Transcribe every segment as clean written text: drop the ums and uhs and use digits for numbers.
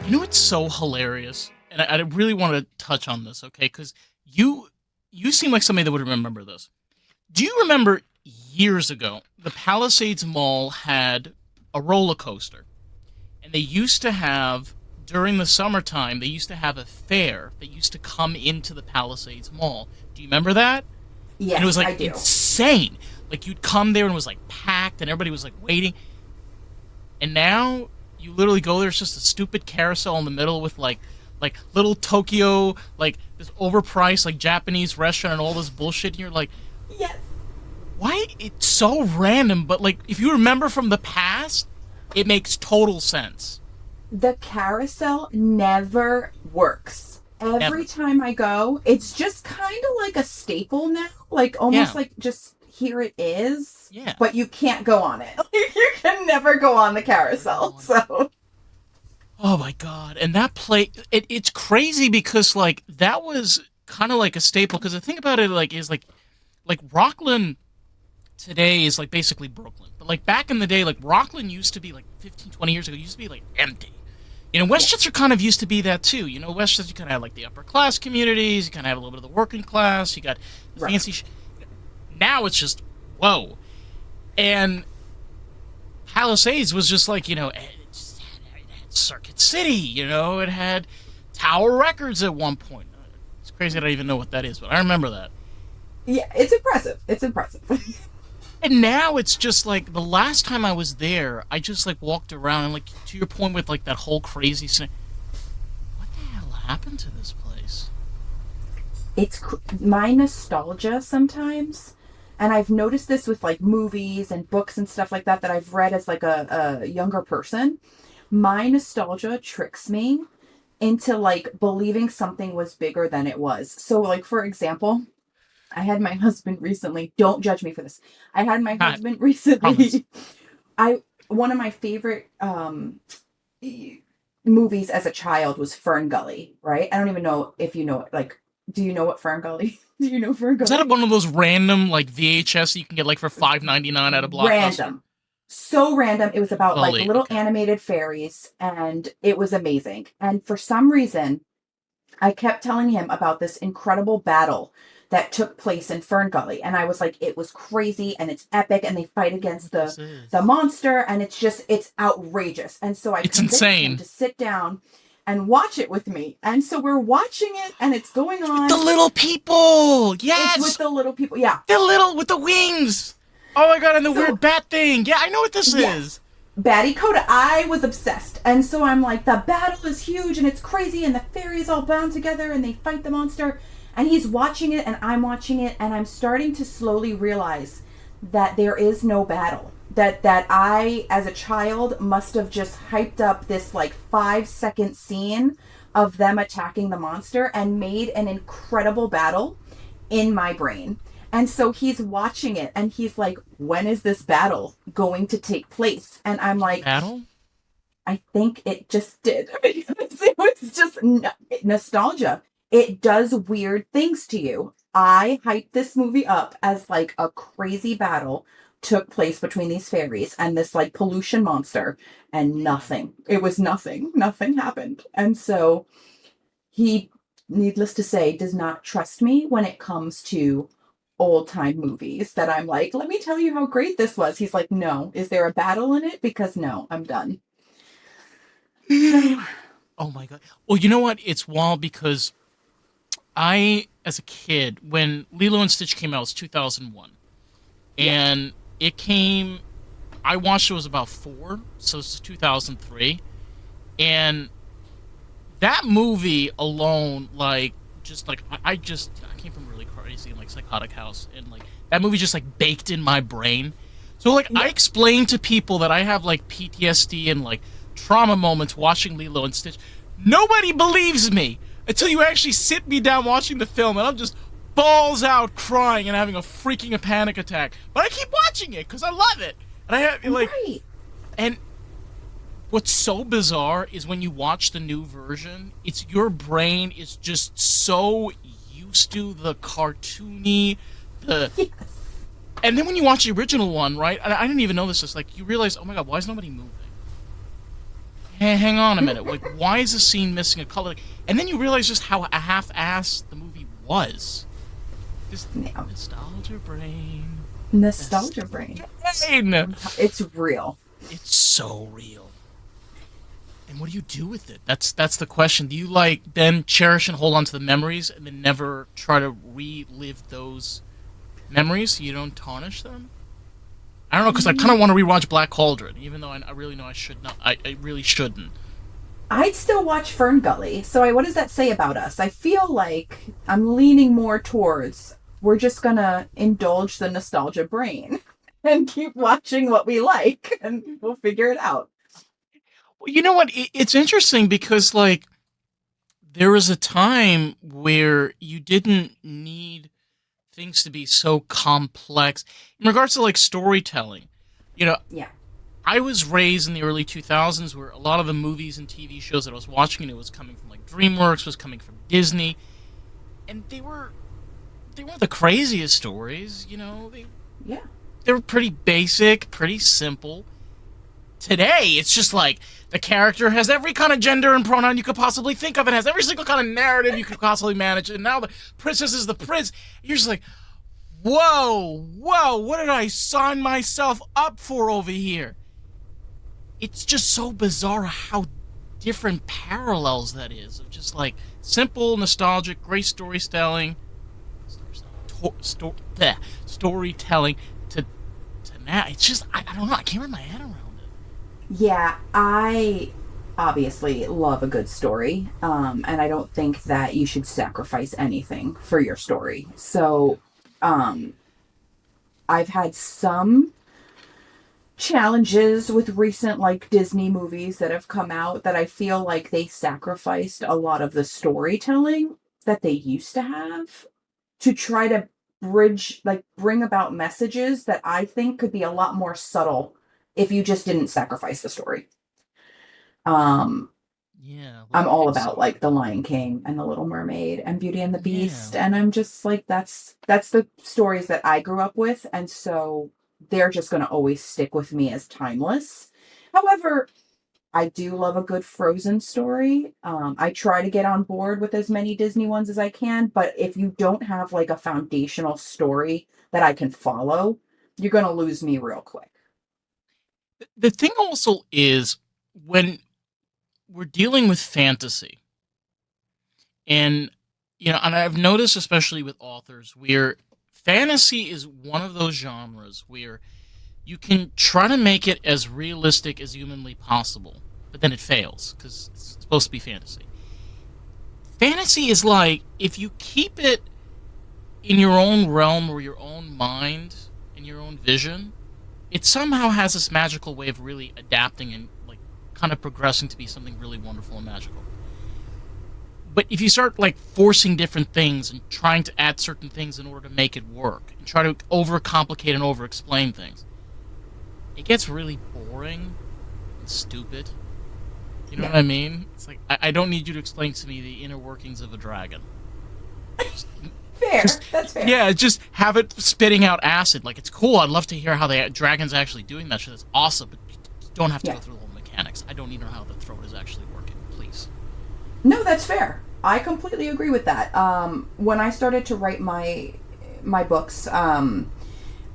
You know what's so hilarious, and I really want to touch on this, okay? Because you you seem like somebody that would remember this. Do you remember years ago the Palisades Mall had a roller coaster, and they used to have during the summertime they used to have a fair that used to come into the Palisades Mall. Do you remember that? And it was Yes, like I do. insane. Like you'd come there and it was like packed, and everybody was like waiting. And now you literally go there. It's just a stupid carousel in the middle with like little Tokyo, like this overpriced like Japanese restaurant and all this bullshit. And you're like, Yes. why? It's so random. But like, if you remember from the past, it makes total sense. The carousel never works. Every Never. time I go, it's just kind of like a staple now. Like almost Yeah. like just here it is, Yeah. but you can't go on it. You can never go on the Never go carousel. on it. So, Oh my god! And that play, it's crazy because like that was kind of like a staple. Because the thing about it like is like Rockland today is like basically Brooklyn. But like back in the day, like Rockland used to be like 15, 20 years ago, used to be like empty. You know, yeah, Westchester kind of used to be that too. You know, Westchester, you kind of have like the upper class communities, you kind of have a little bit of the working class, you got the right. fancy. Now it's just, whoa. And Palisades was just like, it had Circuit City, it had Tower Records at one point. It's crazy that I even know what that is, but I remember that. Yeah, it's impressive. It's impressive. And now it's just like the last time I was there, I just like walked around and like to your point with like that whole crazy what the hell happened to this place? My nostalgia sometimes, and I've noticed this with like movies and books and stuff like that that I've read as like a younger person. My nostalgia tricks me into like believing something was bigger than it was. So, like, for example, I had my husband recently, don't judge me for this. I had my I husband promise. recently, I, one of my favorite movies as a child was Fern Gully, right? I don't even know if you know it. Like, do you know what Fern Gully? Do you know Fern Is that Gully? one of those random like VHS you can get like for 5.99 at a Blockbuster? Random. So random. It was about like Gully, little okay. animated fairies, and it was amazing. And for some reason, I kept telling him about this incredible battle that took place in Fern Gully, and I was like, it was crazy and it's epic, and they fight I don't know against what this the is. monster, and it's outrageous. And so I It's convinced him insane. to sit down and watch it with me. And so we're watching it, and it's going It's with the on. little people. It's with Yes, the little people. Yeah. the little with the wings. Oh my god, and the weird So bat thing. Yeah, I know what this is. yes, Batty Coda. I was obsessed. And so I'm like, the battle is huge and it's crazy, and the fairies all bound together and they fight the monster. And he's watching it and I'm watching it, and I'm starting to slowly realize that there is no battle. That I, as a child, must have just hyped up this like 5 second scene of them attacking the monster and made an incredible battle in my brain. And so he's watching it and he's like, when is this battle going to take place? And I'm like, Battle? I think it just did. It was just nostalgia. It does weird things to you. I hyped this movie up as like a crazy battle took place between these fairies and this like pollution monster, and Yeah. nothing. It was nothing. Nothing happened. And so he, needless to say, does not trust me when it comes to old time movies that I'm like, let me tell you how great this was. He's like, no. Is there a battle in it? Because no, I'm done. So, Oh my god. Well, you know what? It's wild because as a kid, when Lilo and Stitch came out, it was 2001, yeah. and it came. I watched it was about four, so it's 2003, and that movie alone, like, just like I came from a really crazy and like psychotic house, and like that movie just like baked in my brain. So like I Yeah. explain to people that I have like PTSD and like trauma moments watching Lilo and Stitch. Nobody believes me until you actually sit me down watching the film, and I'm just balls out crying and having a panic attack. But I keep watching it because I love it, and I have like Right. and what's so bizarre is when you watch the new version, it's your brain is just so used to the cartoony, the Yes. and then when you watch the original one, right? I didn't even know this. It's like you realize, oh my god, why is nobody moving? hang on a minute. Like, why is the scene missing a color? And then you realize just how half-assed the movie was. Just Yeah. nostalgia brain. Nostalgia brain. Nostalgia brain. It's real. It's so real. And what do you do with it? That's the question. Do you like then cherish and hold on to the memories and then never try to relive those memories so you don't tarnish them? I don't know because I kind of want to rewatch Black Cauldron, even though I really know I should not. I really shouldn't. I'd still watch Fern Gully. So what does that say about us? I feel like I'm leaning more towards we're just gonna indulge the nostalgia brain and keep watching what we like, and we'll figure it out. Well, you know what? It's interesting because like there was a time where you didn't need things to be so complex in regards to like storytelling. You know, Yeah. I was raised in the early 2000s where a lot of the movies and TV shows that I was watching, it was coming from like DreamWorks, was coming from Disney, and they weren't the craziest stories, you know. Yeah. They were pretty basic, pretty simple. Today, it's just like the character has every kind of gender and pronoun you could possibly think of, and has every single kind of narrative you could possibly manage, and now the princess is the prince. You're just like, whoa, what did I sign myself up for over here? It's just so bizarre how different parallels that is of just like simple, nostalgic, great storytelling to now. It's just I don't know. I can't wrap my head around it. Yeah, I obviously love a good story, and I don't think that you should sacrifice anything for your story. So, um, I've had some challenges with recent like Disney movies that have come out that I feel like they sacrificed a lot of the storytelling that they used to have to try to bring about messages that I think could be a lot more subtle if you just didn't sacrifice the story. Um Yeah, I'm like all about Pixar. like The Lion King and The Little Mermaid and Beauty and the Yeah. Beast, and I'm just like that's the stories that I grew up with, and so they're just going to always stick with me as timeless. However, I do love a good Frozen story. I try to get on board with as many Disney ones as I can, but if you don't have like a foundational story that I can follow, you're going to lose me real quick. The thing also is when we're dealing with fantasy, and and I've noticed especially with authors where fantasy is one of those genres where you can try to make it as realistic as humanly possible, but then it fails because it's supposed to be fantasy. Fantasy is like if you keep it in your own realm or your own mind and your own vision, it somehow has this magical way of really adapting and like kind of progressing to be something really wonderful and magical. But if you start like forcing different things and trying to add certain things in order to make it work and try to overcomplicate and over-explain things, it gets really boring and stupid. You know Yeah. what I mean? It's like I don't need you to explain to me the inner workings of a dragon. Just, Fair. just That's fair. yeah, just have it spitting out acid. Like it's cool. I'd love to hear how the dragon's actually doing that shit. That's awesome. But you don't have to Yeah. go through all the mechanics. I don't need to know how the throat is actually working. Please. No, that's fair. I completely agree with that. When I started to write my books,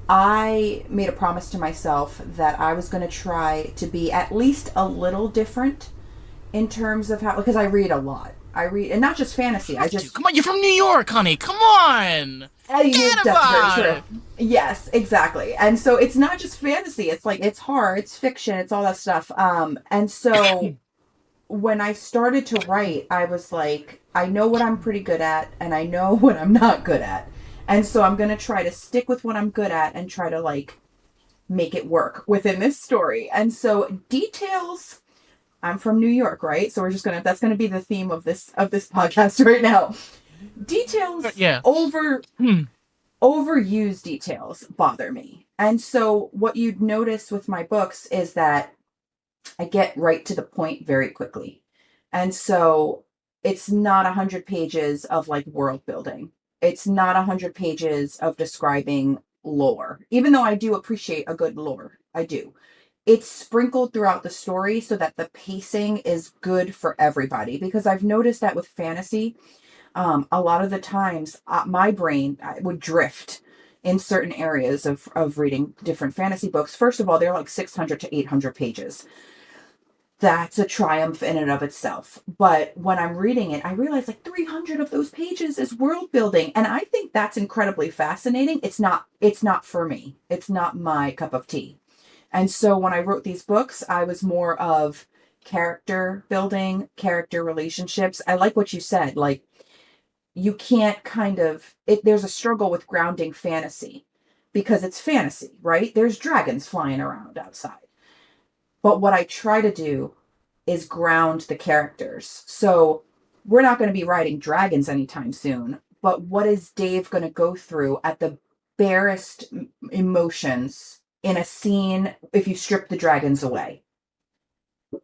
I made a promise to myself that I was going to try to be at least a little different in terms of how, because I read a lot. I read, and not just fantasy. I just Come on, you're from New York, honey. Come on. Forget that's very about it. true. Yes, exactly. And so it's not just fantasy. It's like it's horror, it's fiction, it's all that stuff. And so when I started to write, I was like, I know what I'm pretty good at, and I know what I'm not good at. And so I'm going to try to stick with what I'm good at and try to like make it work within this story. And so details, I'm from New York, right? So we're just going to, that's going to be the theme of this podcast right now. Details Yeah. overused details bother me. And so what you'd notice with my books is that I get right to the point very quickly. And so it's not 100 pages of like world building. It's not 100 pages of describing lore, even though I do appreciate a good lore. I do. it's sprinkled throughout the story so that the pacing is good for everybody. Because I've noticed that with fantasy, a lot of the times my brain would drift in certain areas of reading different fantasy books. First of all, they're like 600 to 800 pages. That's a triumph in and of itself. But when I'm reading it, I realize like 300 of those pages is world building. And I think that's incredibly fascinating. It's not for me. It's not my cup of tea. And so when I wrote these books, I was more of character building, character relationships. I like what you said. Like, you can't kind of there's a struggle with grounding fantasy because it's fantasy, right? There's dragons flying around outside. But what I try to do is ground the characters. So we're not going to be riding dragons anytime soon, but what is Dave going to go through at the barest emotions in a scene if you strip the dragons away?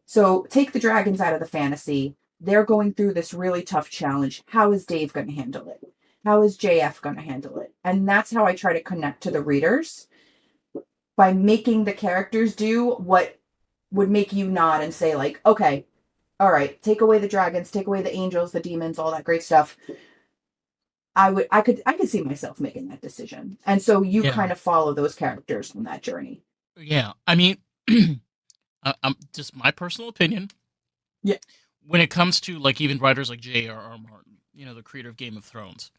So take the dragons out of the fantasy. They're going through this really tough challenge. How is Dave going to handle it? How is JF going to handle it? And that's how I try to connect to the readers, by making the characters do what would make you nod and say, like, okay, all right, take away the dragons, take away the angels, the demons, all that great stuff. I could see myself making that decision. And so you Yeah. kind of follow those characters on that journey. Yeah. I mean, just my personal opinion. Yeah. When it comes to like even writers like J.R. Martin, the creator of Game of Thrones,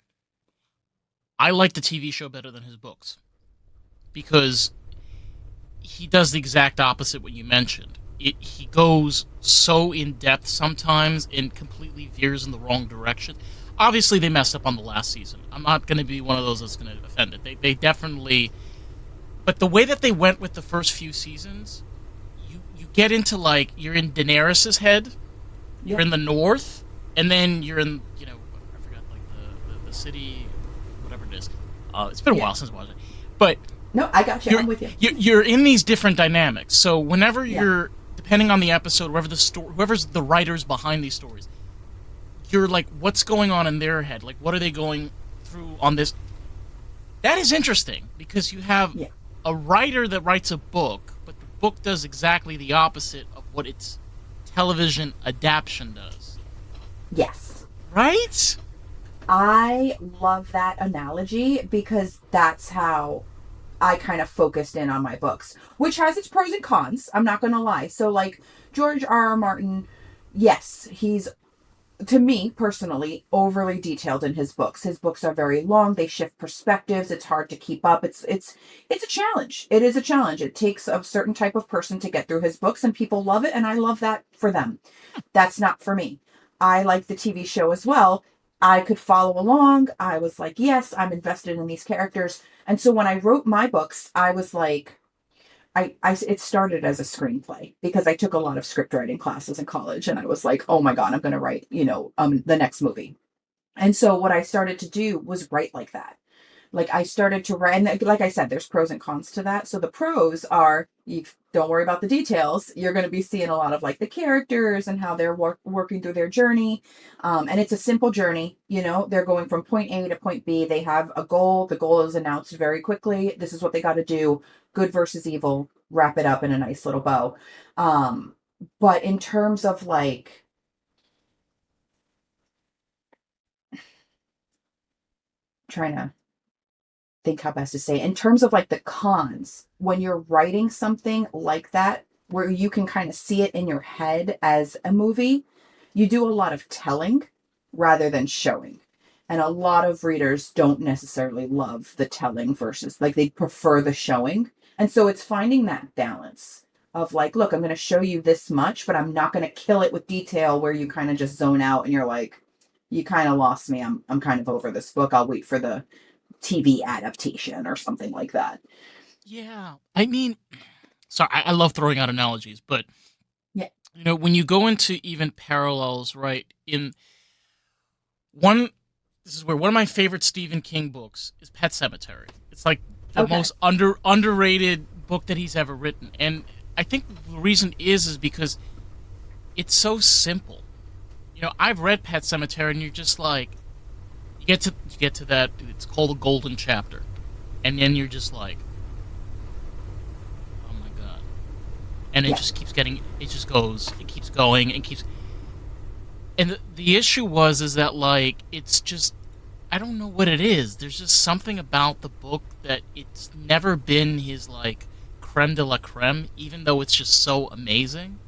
I like the TV show better than his books because he does the exact opposite what you mentioned. He goes so in depth sometimes and completely veers in the wrong direction. Obviously, they messed up on the last season. I'm not going to be one of those that's going to defend it. They definitely, but the way that they went with the first few seasons, you get into like you're in Daenerys's head, you're in the north, and then you're in I forgot like the city, whatever it is. It's been a while since I watched it, but No, I got you. I'm with you. You're in these different dynamics. So whenever you're, depending on the episode, whoever's the writers behind these stories, you're like, what's going on in their head? Like, what are they going through on this? That is interesting because you have a writer that writes a book, but the book does exactly the opposite of what its television adaptation does. Yes. Right? I love that analogy because that's how I kind of focused in on my books, which has its pros and cons. I'm not going to lie. So like George R. Martin, yes, he's, to me personally, overly detailed in his books. His books are very long. They shift perspectives. It's hard to keep up. It's a challenge. It is a challenge. It takes a certain type of person to get through his books, and people love it. And I love that for them. That's not for me. I like the TV show as well. I could follow along. I was like, yes, I'm invested in these characters. And so when I wrote my books, I was like, it started as a screenplay because I took a lot of script writing classes in college, and I was like, oh my God, I'm going to write, the next movie. And so what I started to do was write like that. Like I started to write, and like I said, there's pros and cons to that. So the pros are, you don't worry about the details. You're going to be seeing a lot of like the characters and how they're working through their journey. And it's a simple journey. They're going from point A to point B. They have a goal. The goal is announced very quickly. This is what they got to do. Good versus evil. Wrap it up in a nice little bow. But in terms of like, trying to think how best to say it. In terms of like the cons, when you're writing something like that where you can kind of see it in your head as a movie, you do a lot of telling rather than showing, and a lot of readers don't necessarily love the telling versus, like, they prefer the showing. And so it's finding that balance of like, look, I'm going to show you this much, but I'm not going to kill it with detail where you kind of just zone out and you're like, you kind of lost me. I'm kind of over this book. I'll wait for the TV adaptation or something like that. Yeah. I mean, sorry, I love throwing out analogies, but yeah, when you go into even parallels, right? This is where one of my favorite Stephen King books is Pet Sematary. It's like the most underrated book that he's ever written, and I think the reason is because it's so simple. I've read Pet Sematary, and you're just like, you get to that. It's called a golden chapter, and then you're just like, oh my God, and it Yeah. just keeps getting, it just goes, it keeps going, and keeps. And the issue was is that like it's just I don't know what it is. There's just something about the book that it's never been his like creme de la creme, even though it's just so amazing.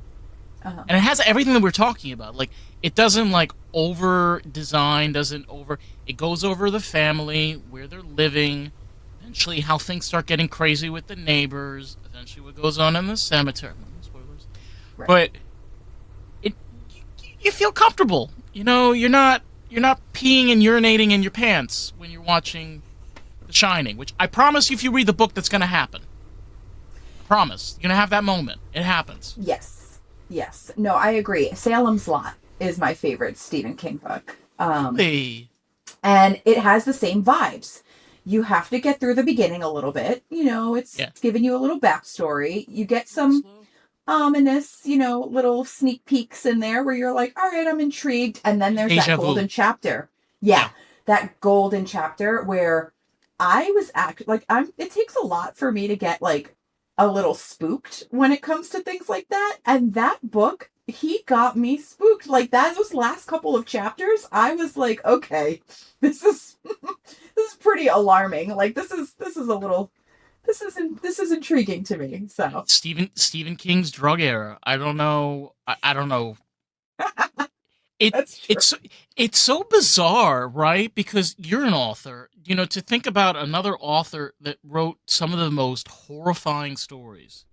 Uh-huh. And it has everything that we're talking about. Like it doesn't like over design, doesn't over. It goes over the family, where they're living, eventually how things start getting crazy with the neighbors, eventually what goes on in the cemetery. No spoilers, Right. but it you feel comfortable. You're not peeing and urinating in your pants when you're watching The Shining, which I promise you, if you read the book, that's going to happen. I promise. You're going to have that moment. It happens. Yes. Yes. No, I agree. Salem's Lot is my favorite Stephen King book. Hey. And it has the same vibes. You have to get through the beginning a little bit. It's Yeah. giving you a little backstory. You get some Slow. ominous, little sneak peeks in there where you're like, all right, I'm intrigued. And then there's Deja that vu. golden chapter. Yeah, Yeah. that golden chapter where I was like, it takes a lot for me to get like a little spooked when it comes to things like that. And that book, he got me spooked. Like that, those last couple of chapters, I was like, okay, this is, this is pretty alarming. Like this is a little, this is intriguing to me. So. Stephen King's drug era. I don't know. I don't know. It That's true. it's so bizarre, right? Because you're an author. To think about another author that wrote some of the most horrifying stories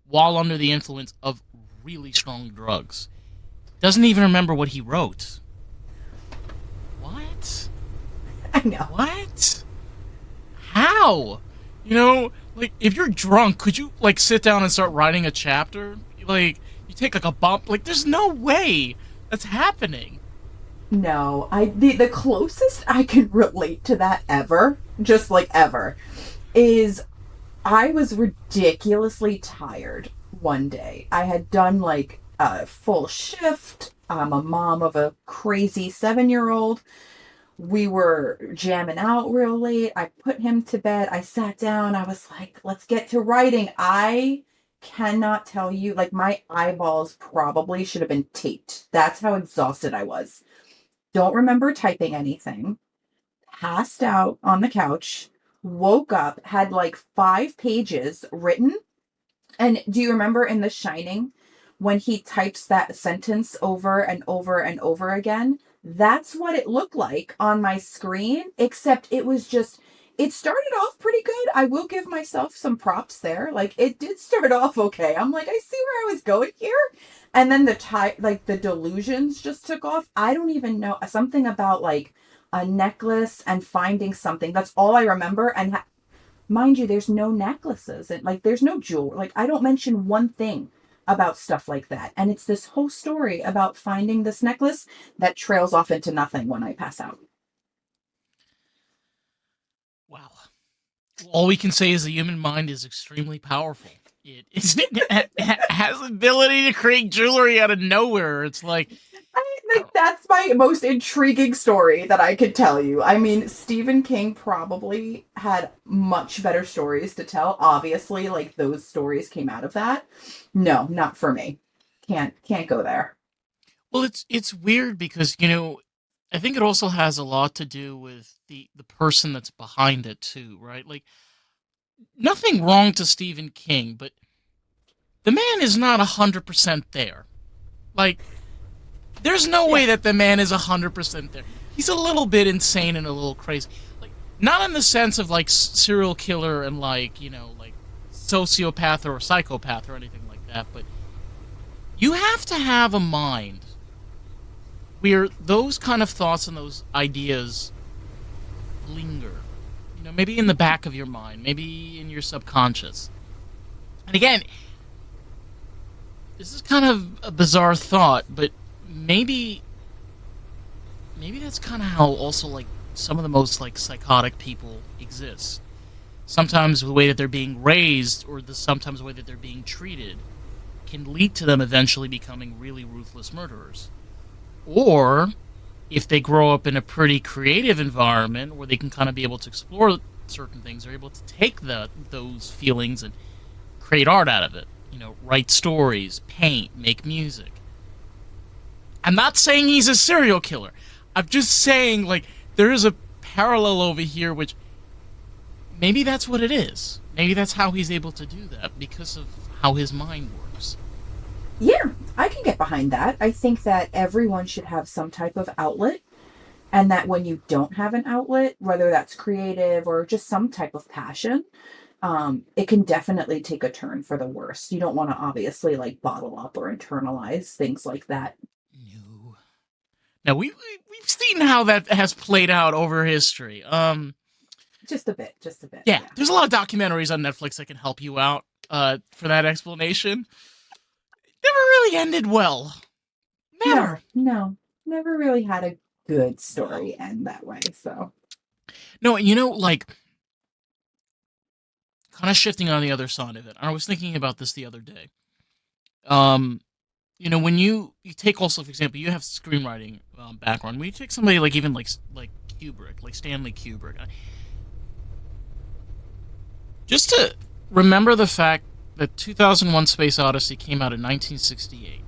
while under the influence of really strong drugs. Doesn't even remember what he wrote. What? I know. What? How? Like if you're drunk, could you like sit down and start writing a chapter? Like you take like a bump. Like there's no way that's happening. No, the closest I can relate to that ever, just like ever, is I was ridiculously tired one day. I had done like a full shift. I'm a mom of a crazy 7-year-old. We were jamming out real late. I put him to bed. I sat down. I was like, let's get to writing. I cannot tell you, like, my eyeballs probably should have been taped. That's how exhausted I was. Don't remember typing anything. Passed out on the couch. Woke up, had like 5 pages written. And do you remember in The Shining when he types that sentence over and over and over again? That's what it looked like on my screen, except it was just, it started off pretty good. I will give myself some props there. Like it did start off okay. I'm like, I see where I was going here. And then like the delusions just took off. I don't even know, something about like a necklace and finding something. That's all I remember. And mind you, there's no necklaces and like there's no jewelry. Like I don't mention one thing about stuff like that. And it's this whole story about finding this necklace that trails off into nothing when I pass out. Wow. All we can say is the human mind is extremely powerful. It has the ability to create jewelry out of nowhere. It's like Like that's my most intriguing story that I could tell you. I mean, Stephen King probably had much better stories to tell. Obviously, like those stories came out of that. No, not for me. Can't go there. well, it's weird because I think it also has a lot to do with the person that's behind it too, right? Like nothing wrong to Stephen King, but the man is not 100% there. Like there's no Yeah. way that the man is 100% there. He's a little bit insane and a little crazy. Like not in the sense of like serial killer and like, like sociopath or psychopath or anything like that, but you have to have a mind where those kind of thoughts and those ideas linger. Maybe in the back of your mind, maybe in your subconscious. And again, this is kind of a bizarre thought, but maybe that's kind of how also like some of the most like psychotic people exist. Sometimes the way that they're being raised or sometimes the way that they're being treated can lead to them eventually becoming really ruthless murderers. Or if they grow up in a pretty creative environment where they can kind of be able to explore certain things, they're able to take those feelings and create art out of it. write stories, paint, make music. I'm not saying he's a serial killer. I'm just saying, like, there is a parallel over here, which maybe that's what it is. Maybe that's how he's able to do that because of how his mind works. Yeah, I can get behind that. I think that everyone should have some type of outlet, and that when you don't have an outlet, whether that's creative or just some type of passion, it can definitely take a turn for the worse. You don't want to obviously like bottle up or internalize things like that. No. Now we've seen how that has played out over history. Just a bit, Yeah, yeah. there's a lot of documentaries on Netflix that can help you out for that explanation. Never really ended well. No, Never. no, never really had a good No. story end that way. So, No, like kind of shifting on the other side of it. I was thinking about this the other day. Um, when you take also, for example, you have screenwriting background. When you take somebody like even like Kubrick, like Stanley Kubrick, just to remember the fact that 2001: Space Odyssey came out in 1968.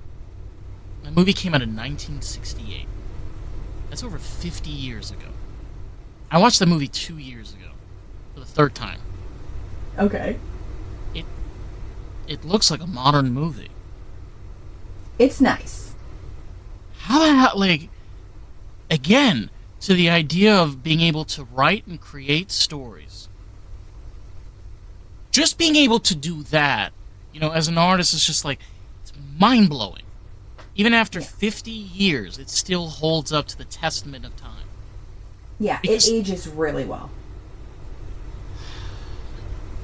The movie came out in 1968. That's over 50 years ago. I watched the movie 2 years ago for the third time. okay, It it looks like a modern movie. it's nice. How the hell, like, again, to the idea of being able to write and create stories. Just being able to do that, as an artist, is just like, it's mind blowing. Even after Yeah, 50 years, it still holds up to the testament of time. yeah, it Because, ages really well.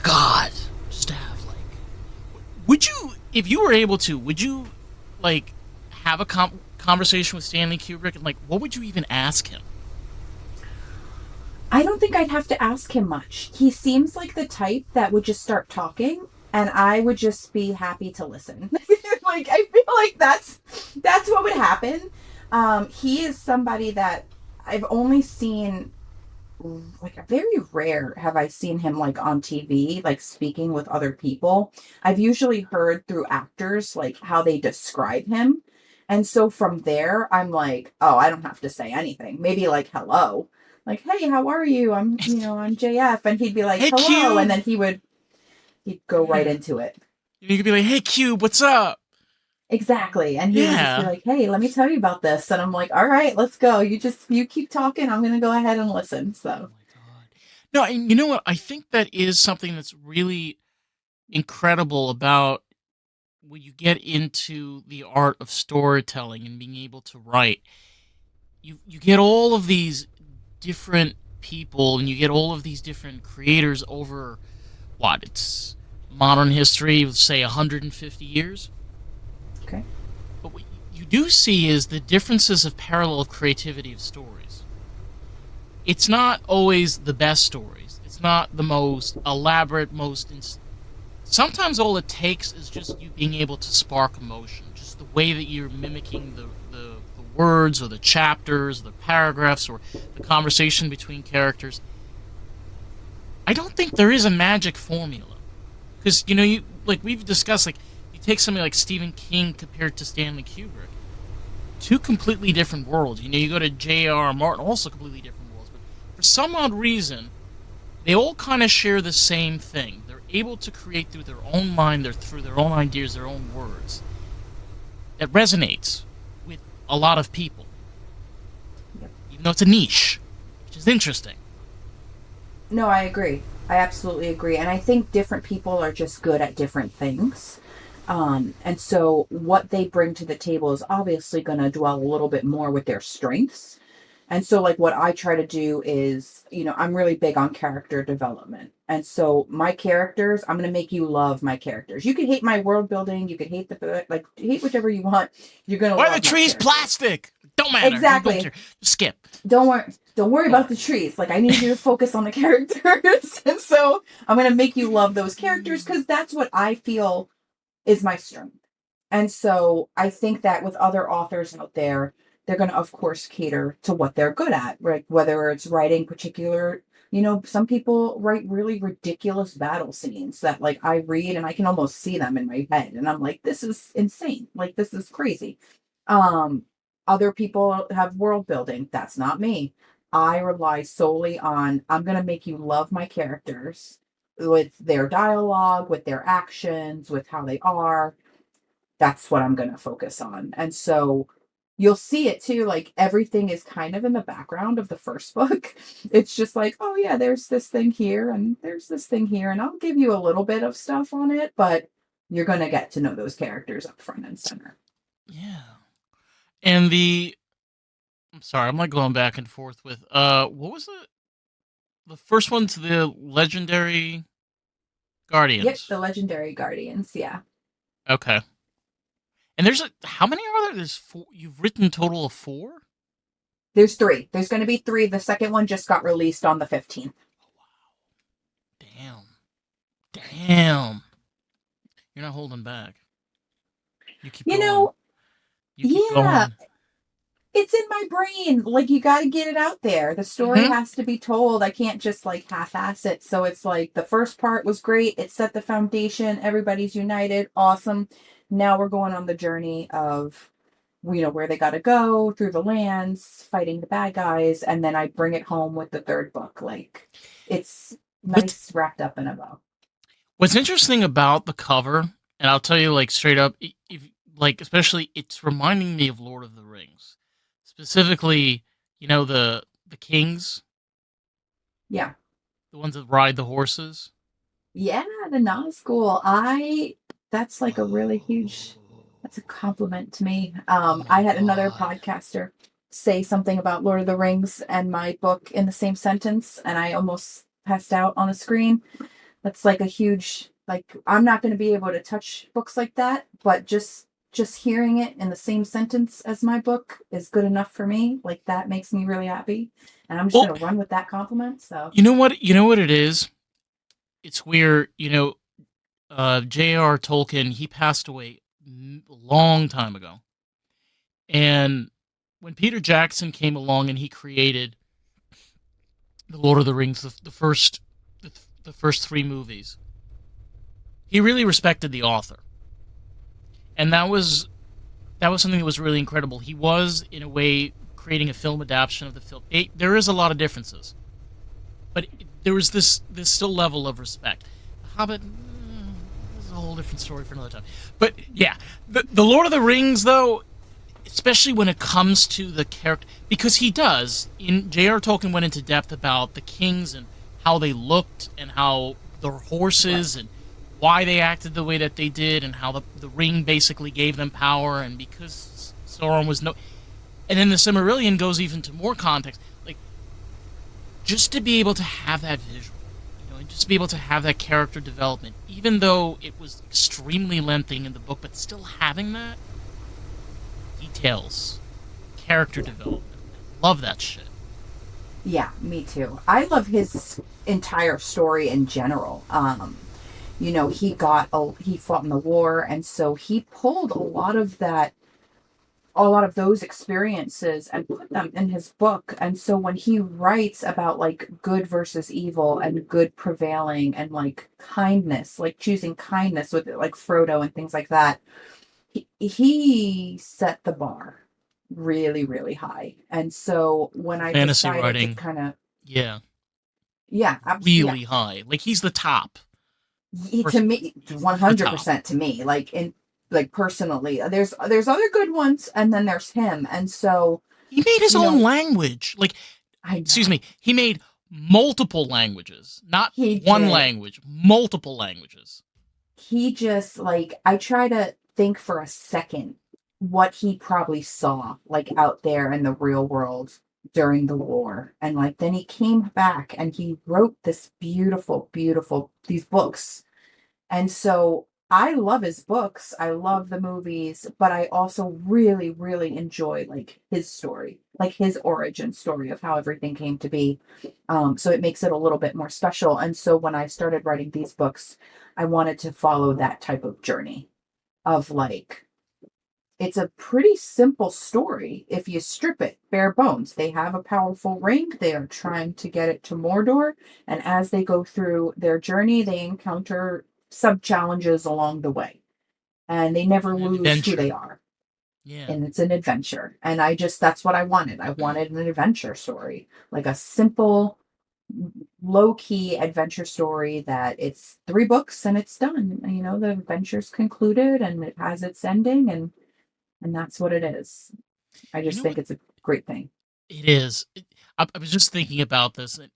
God, just to have, like, would you, if you were able to, would you, like, have a conversation with Stanley Kubrick and, like, what would you even ask him? I don't think I'd have to ask him much. He seems like the type that would just start talking and I would just be happy to listen. Like I feel like that's what would happen. He is somebody that I've only seen like very rare have I seen him like on TV, like speaking with other people. I've usually heard through actors like how they describe him. And so from there, I'm like, oh, I don't have to say anything. Maybe like hello. Like, hey, how are you? I'm JF. And he'd be like, Hey, hello. And then Cube! he'd go right Yeah. into it. You could be like, hey, Cube, what's up? Exactly. And he would just be Yeah. like, hey, let me tell you about this. And I'm like, all right, let's go. You keep talking. I'm gonna go ahead and listen. Oh So my god. No, and you know what? I think that is something that's really incredible about when you get into the art of storytelling and being able to write. You get all of these different people and you get all of these different creators over what? It's modern history, say 150 years. okay. But what you do see is the differences of parallel creativity of stories. It's not always the best stories. It's not the most elaborate, sometimes all it takes is just you being able to spark emotion, just the way that you're mimicking the words or the chapters, or the paragraphs, or the conversation between characters. I don't think there is a magic formula because you like we've discussed, like you take something like Stephen King compared to Stanley Kubrick, two completely different worlds. You go to J.R. Martin, also completely different worlds, but for some odd reason they all kind of share the same thing. They're able to create through their own mind, through their own ideas, their own words. That resonates with a lot of people, Yep. even though it's a niche, which is interesting. No, I agree. I absolutely agree. And I think different people are just good at different things. And so what they bring to the table is obviously going to dwell a little bit more with their strengths. And so, like, what I try to do is, I'm really big on character development. And so, my characters, I'm going to make you love my characters. You can hate my world building. You can hate like, hate whichever you want. You're going to Why are the love my trees characters. plastic? Don't matter. You don't care. Exactly. Just skip. Don't worry Don't about the worry. trees. Like, I need you to focus on the characters. And so, I'm going to make you love those characters because that's what I feel is my strength. And so I think that with other authors out there, they're going to, of course, cater to what they're good at, right? Whether it's writing particular Some people write really ridiculous battle scenes that like I read and I can almost see them in my head. And I'm like, this is insane. Like, this is crazy. Um, Other people have world building. That's not me. I rely solely on, I'm going to make you love my characters with their dialogue, with their actions, with how they are. That's what I'm going to focus on. And so you'll see it too. Like everything is kind of in the background of the first book. It's just like, oh, yeah, there's this thing here and there's this thing here. And I'll give you a little bit of stuff on it, but you're going to get to know those characters up front and center. Yeah. And I'm sorry, I'm like going back and forth with what was the first one's the Legendary Yep, Guardians. the Legendary Guardians. Yeah. Okay. And how many are there? There's four. You've written a total of four? There's three. There's going to be three. The second one just got released on the 15th. Damn. Damn. You're not holding back. You keep You going. know, You keep yeah, going. it's in my brain. Like, you got to get it out there. The story Mm-hmm. has to be told. I can't just like half-ass it. So it's like the first part was great. It set the foundation. Everybody's united. Awesome. Now we're going on the journey of, where they got to go through the lands, fighting the bad guys. And then I bring it home with the third book. Like, it's What nice wrapped up in a bow. What's interesting about the cover, and I'll tell you like straight up, if like especially it's reminding me of Lord of the Rings, specifically, the kings, Yeah. the ones that ride the horses. Yeah, the Nazgul. That's like a really huge, that's a compliment to me. Oh I my had another god! podcaster say something about Lord of the Rings and my book in the same sentence, and I almost passed out on the screen. That's like a huge, like, I'm not going to be able to touch books like that, but just hearing it in the same sentence as my book is good enough for me. Like, that makes me really happy, and I'm just Well, going to run with that compliment. So, you know what? You know what it is. It's where J.R. Tolkien, he passed away a long time ago, and when Peter Jackson came along and he created the Lord of the Rings, the first three movies, he really respected the author, and that was something that was really incredible. He was, in a way, creating a film adaptation of the film. There is a lot of differences, but there was this still level of respect. Hobbit, this is a whole different story for another time. But yeah, the Lord of the Rings, though, especially when it comes to the character, because he does. In J.R. Tolkien went into depth about the kings and how they looked and how their right. horses and why they acted the way that they did and how the ring basically gave them power and because Sauron was no. And then the Silmarillion goes even to more context, like just to be able to have that visual, and just be able to have that character development, even though it was extremely lengthy in the book, but still having that details, character development. Love that shit. Yeah, me too. I love his entire story in general. He fought in the war, and so he pulled a lot of those experiences and put them in his book. And so when he writes about like good versus evil and good prevailing and like kindness, like choosing kindness with it, like Frodo and things like that, he set the bar really, really high. And so when I Fantasy decided to writing, kind of, yeah, yeah, yeah, really high. Like he's the top. to First, me, he's the top. 100% to me, like personally, there's other good ones, and then there's him. And so, He made his you own know, language. Like, I excuse know me, he made multiple languages, not he one did. language, multiple languages. He just like, I try to think for a second what he probably saw like out there in the real world during the war, and like then he came back and he wrote this beautiful, beautiful these books. And so I love his books. I love the movies, but I also really, really enjoy like his story, like his origin story of how everything came to be. So it makes it a little bit more special. And so when I started writing these books, I wanted to follow that type of journey of like it's a pretty simple story if you strip it bare bones. They have a powerful ring. They are trying to get it to Mordor. And as they go through their journey, they encounter sub challenges along the way. And they never An lose who adventure. they are. Yeah. And it's an adventure. And that's what I wanted. I wanted an adventure story, like a simple, low key adventure story that it's 3 books and it's done. You know, the adventure's concluded and it has its ending, and that's what it is. I You just know think what? it's a great thing. It is. I was just thinking about this, and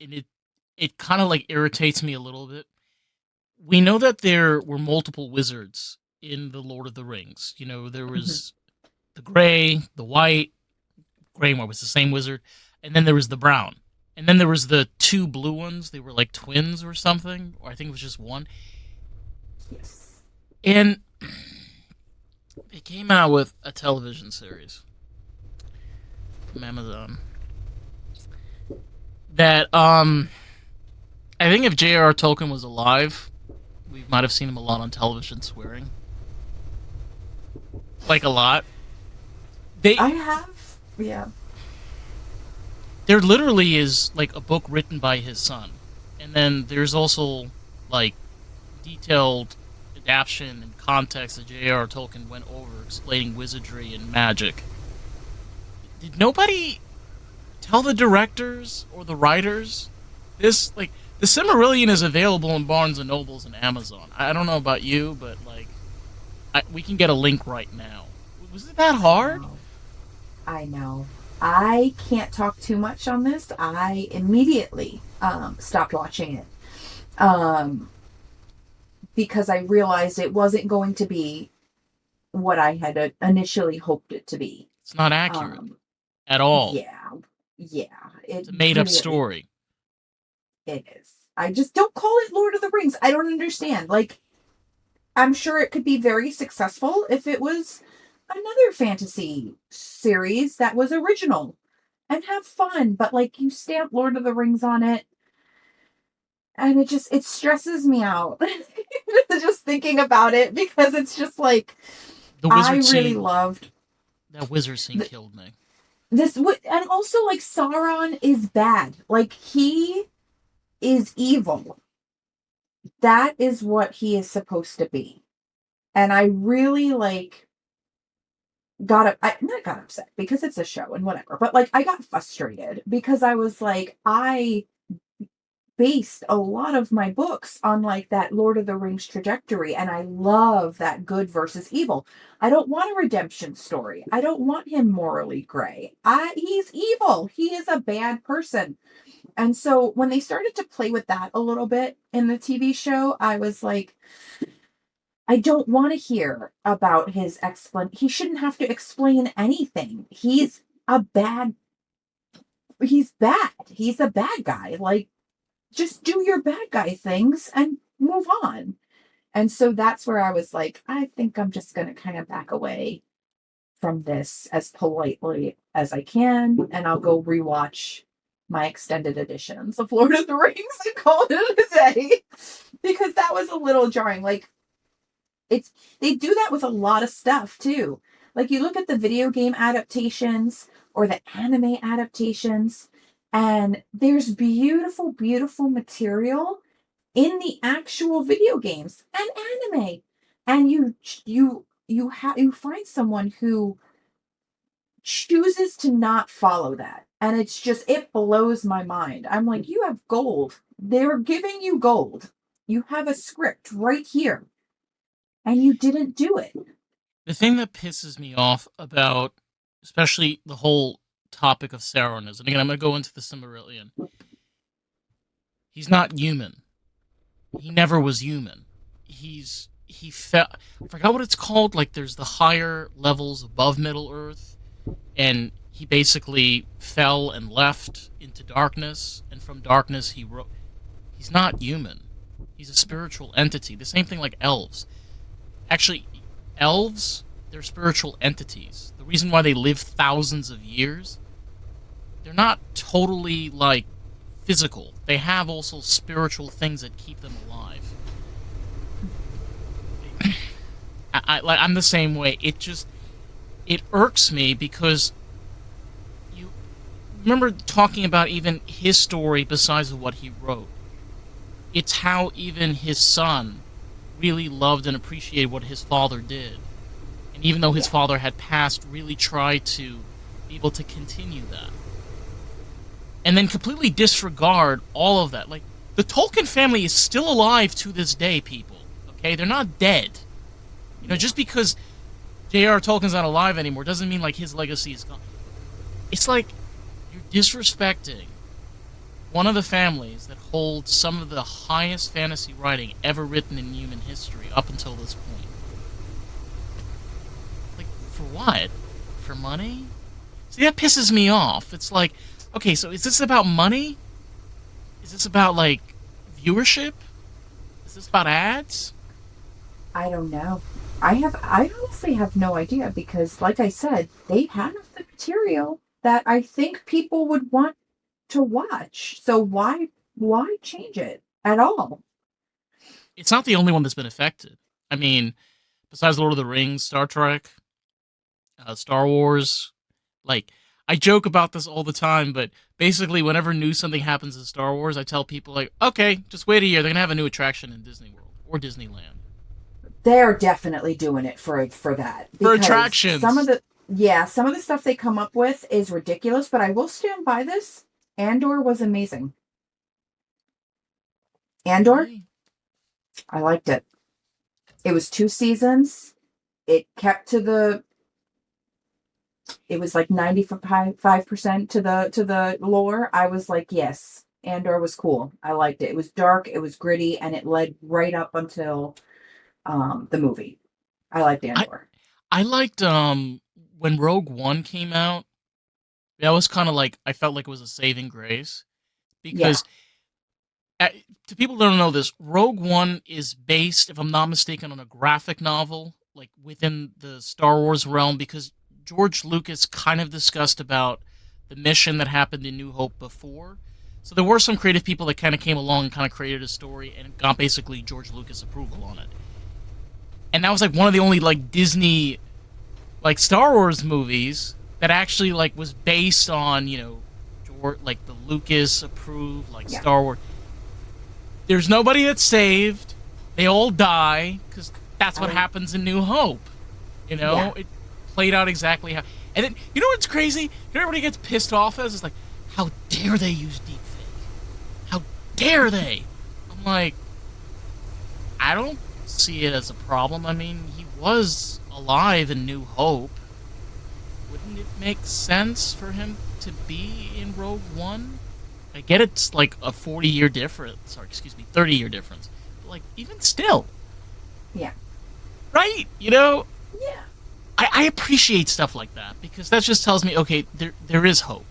it kind of like irritates me a little bit. We know that there were multiple wizards in the Lord of the Rings. You know, there Mhm. was the gray, the white. Gray and white was the same wizard, and then there was the brown, and then there was the two blue ones. They were like twins or something, or I think it was just one. Yes. And they came out with a television series from Amazon that I think if J.R. Tolkien was alive, we might have seen him a lot on television swearing, like a lot. I They have, yeah. there literally is like a book written by his son, and then there's also like detailed adaptation and context that J.R. Tolkien went over explaining wizardry and magic. Did nobody tell the directors or the writers this? Like the Silmarillion is available in Barnes and Nobles and Amazon. I don't know about you, but like we can get a link right now. Was it that I hard? know. I know. I can't talk too much on this. I immediately stopped watching it um, because I realized it wasn't going to be what I had initially hoped it to be. It's not accurate Um, at all. yeah, yeah, It's it a made up really story. it is. I just don't call it Lord of the Rings. I don't understand. Like, I'm sure it could be very successful if it was another fantasy series that was original and have fun, but like you stamp Lord of the Rings on it and it stresses me out just thinking about it because it's just like The I wizard really scene, loved that wizard scene th- killed me. and also like Sauron is bad. Like he is evil. That is what he is supposed to be. And I really like I not got upset because it's a show and whatever, but like I got frustrated because I was like, I based a lot of my books on like that Lord of the Rings trajectory, and I love that good versus evil. I don't want a redemption story. I don't want him morally gray. He's evil. He is a bad person. And so when they started to play with that a little bit in the TV show, I was like, I don't want to hear about his he shouldn't have to explain anything. He's bad. He's a bad guy. Like, just do your bad guy things and move on. And so that's where I was like, I think I'm just going to kind of back away from this as politely as I can. And I'll go rewatch my extended editions of Lord of the Rings and call it a day because that was a little jarring. Like, they do that with a lot of stuff too. Like you look at the video game adaptations or the anime adaptations, and there's beautiful, beautiful material in the actual video games and anime. And you find someone who chooses to not follow that. And it blows my mind. I'm like, you have gold. They're giving you gold. You have a script right here and you didn't do it. The thing that pisses me off about, especially the whole topic of Sauron is, and again, I'm going to go into the Silmarillion. He's not human. He never was human. He fell. I forgot what it's called. Like there's the higher levels above Middle Earth, and he basically fell and left into darkness, and from darkness he wrote. He's not human. He's a spiritual entity. The same thing like elves. Actually, elves, they're spiritual entities. The reason why they live thousands of years, they're not totally like physical. They have also spiritual things that keep them alive. I'm the same way. It just it irks me because you remember talking about even his story besides what he wrote. It's how even his son really loved and appreciated what his father did. And even though his Yeah. father had passed, really tried to be able to continue that. And then completely disregard all of that. Like, the Tolkien family is still alive to this day, people. Okay? They're not dead. You know, just because J.R. Tolkien's not alive anymore doesn't mean, like, his legacy is gone. It's like you're disrespecting one of the families that holds some of the highest fantasy writing ever written in human history up until this point. Like, for what? For money? See, that pisses me off. It's like, okay, so is this about money? Is this about, like, viewership? Is this about ads? I don't know. I honestly have no idea because, like I said, they have the material that I think people would want to watch. So why change it at all? It's not the only one that's been affected. I mean, besides Lord of the Rings, Star Trek, Star Wars, like, I joke about this all the time, but basically, whenever new something happens in Star Wars, I tell people, like, okay, just wait a year. They're going to have a new attraction in Disney World or Disneyland. They're definitely doing it for that For because attractions. some of the stuff they come up with is ridiculous, but I will stand by this. Andor was amazing. Andor, Really? I liked it. It was 2 seasons. It kept to the it was like 95% to the lore. I was like, yes, Andor was cool. I liked it. It was dark, it was gritty, and it led right up until the movie. I liked I, Andor. I liked, when Rogue One came out, that was kind of like, I felt like it was a saving grace. Yeah. Because uh, to people who don't know this, Rogue One is based, if I'm not mistaken, on a graphic novel, like within the Star Wars realm, because George Lucas kind of discussed about the mission that happened in New Hope before. So there were some creative people that kind of came along and kind of created a story and got basically George Lucas approval on it. And that was like one of the only like Disney like Star Wars movies that actually like was based on, you know, like the Lucas approved like Yeah. Star Wars. There's nobody that's saved. They all die because that's what I happens in New Hope. You Yeah. know, it played out exactly how. And then you know what's crazy? You know, everybody gets pissed off as it's like, how dare they use deepfake? How dare they? I'm like, I don't see it as a problem. I mean, he was alive in New Hope. Wouldn't it make sense for him to be in Rogue One? I get it's like a 40-year difference, or excuse me, 30-year difference. But like, even still, Yeah. right? You know, Yeah. I appreciate stuff like that because that just tells me, okay, there is hope.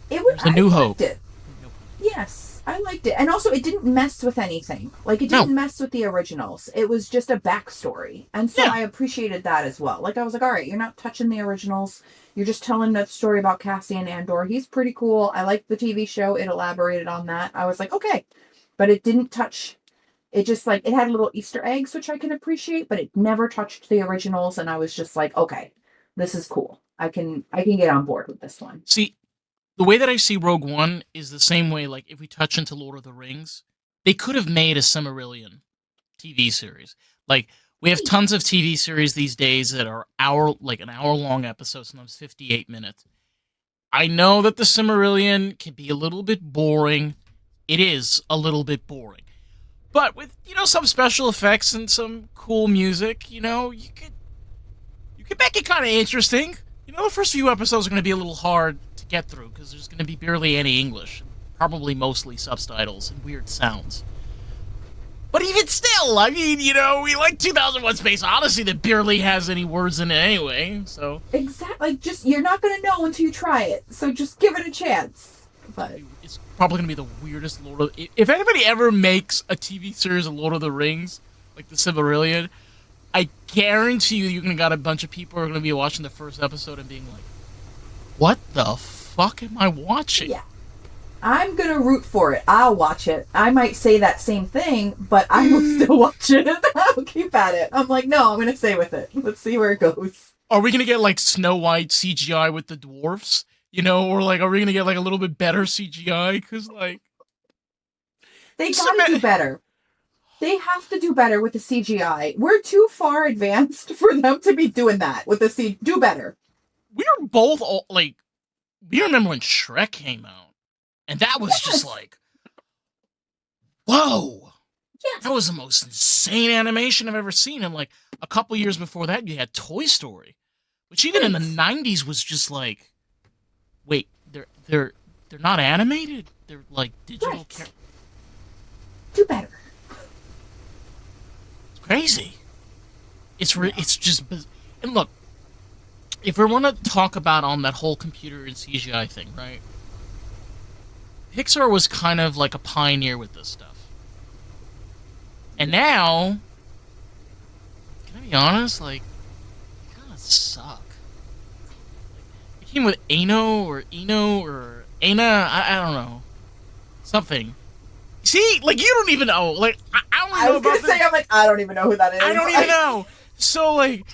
It was There's a I new liked hope. it. Yes, I liked it. And also it didn't mess with anything. Like it No, didn't mess with the originals. It was just a backstory. And so yeah, I appreciated that as well. Like I was like, all right, you're not touching the originals. You're just telling the story about Cassian Andor. He's pretty cool. I liked the TV show. It elaborated on that. I was like, okay. But it didn't touch it just like it had little Easter eggs, which I can appreciate, but it never touched the originals, and I was just like, okay, this is cool. I can get on board with this one. see, the way that I see Rogue One is the same way, like, if we touch into Lord of the Rings, they could have made a Silmarillion TV series. Like, we have tons of TV series these days that are like an hour long episode, sometimes 58 minutes. I know that the Silmarillion can be a little bit boring. It is a little bit boring. But with, you know, some special effects and some cool music, you know, you could make it kind of interesting. You know, the first few episodes are going to be a little hard to get through because there's going to be barely any English, probably mostly subtitles and weird sounds. But even still, I mean, you know, we like 2001 Space Odyssey that barely has any words in it anyway, so Exactly. Like, just you're not gonna know until you try it. So just give it a chance. But it's probably going to be the weirdest Lord of... If anybody ever makes a TV series of Lord of the Rings, like the Silmarillion, I guarantee you're going to got a bunch of people who are going to be watching the first episode and being like, what the fuck am I watching? yeah, I'm gonna root for it. I'll watch it. I might say that same thing, but I will still watch it. I'll keep at it. I'm like, no, I'm gonna stay with it. Let's see where it goes. are we gonna get like Snow White CGI with the dwarfs? You know, or like, are we gonna get like a little bit better CGI? Because like, They just gotta do better. They have to do better with the CGI. We're too far advanced for them to be doing that with the C. Do better. we were both all, like, we remember when Shrek came out, and that was just Yes. like, whoa, that was Yes. the most insane animation I've ever seen. And like a couple years before that, you had Toy Story, which even in the Right. '90s was just like, wait, they're not animated. They're like digital. Right. Do better. It's crazy. Yeah. It's just and look, if we want to talk about on that whole computer and CGI thing, right? Pixar was kind of like a pioneer with this stuff, and now, can I be honest? Like, they kind of suck. It came with Eno or Ana. I don't know something. See, like you don't even know. Like I don't I know was gonna about say, this. I'm like, I don't even know who that is. I don't even know. So like,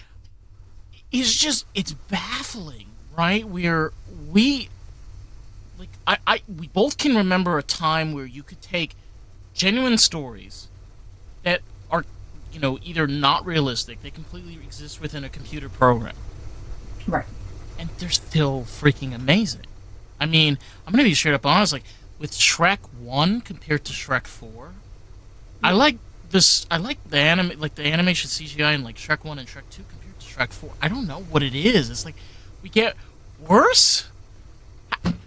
it's baffling, right? We like we both can remember a time where you could take genuine stories that are, either not realistic, they completely exist within a computer program, Right. and they're still freaking amazing. I mean, I'm gonna be straight up honest, like with Shrek 1 compared to Shrek 4, I like this. I like the animation CGI in like Shrek 1 and Shrek 2 compared to Shrek 4. I don't know what it is. It's like we get worse.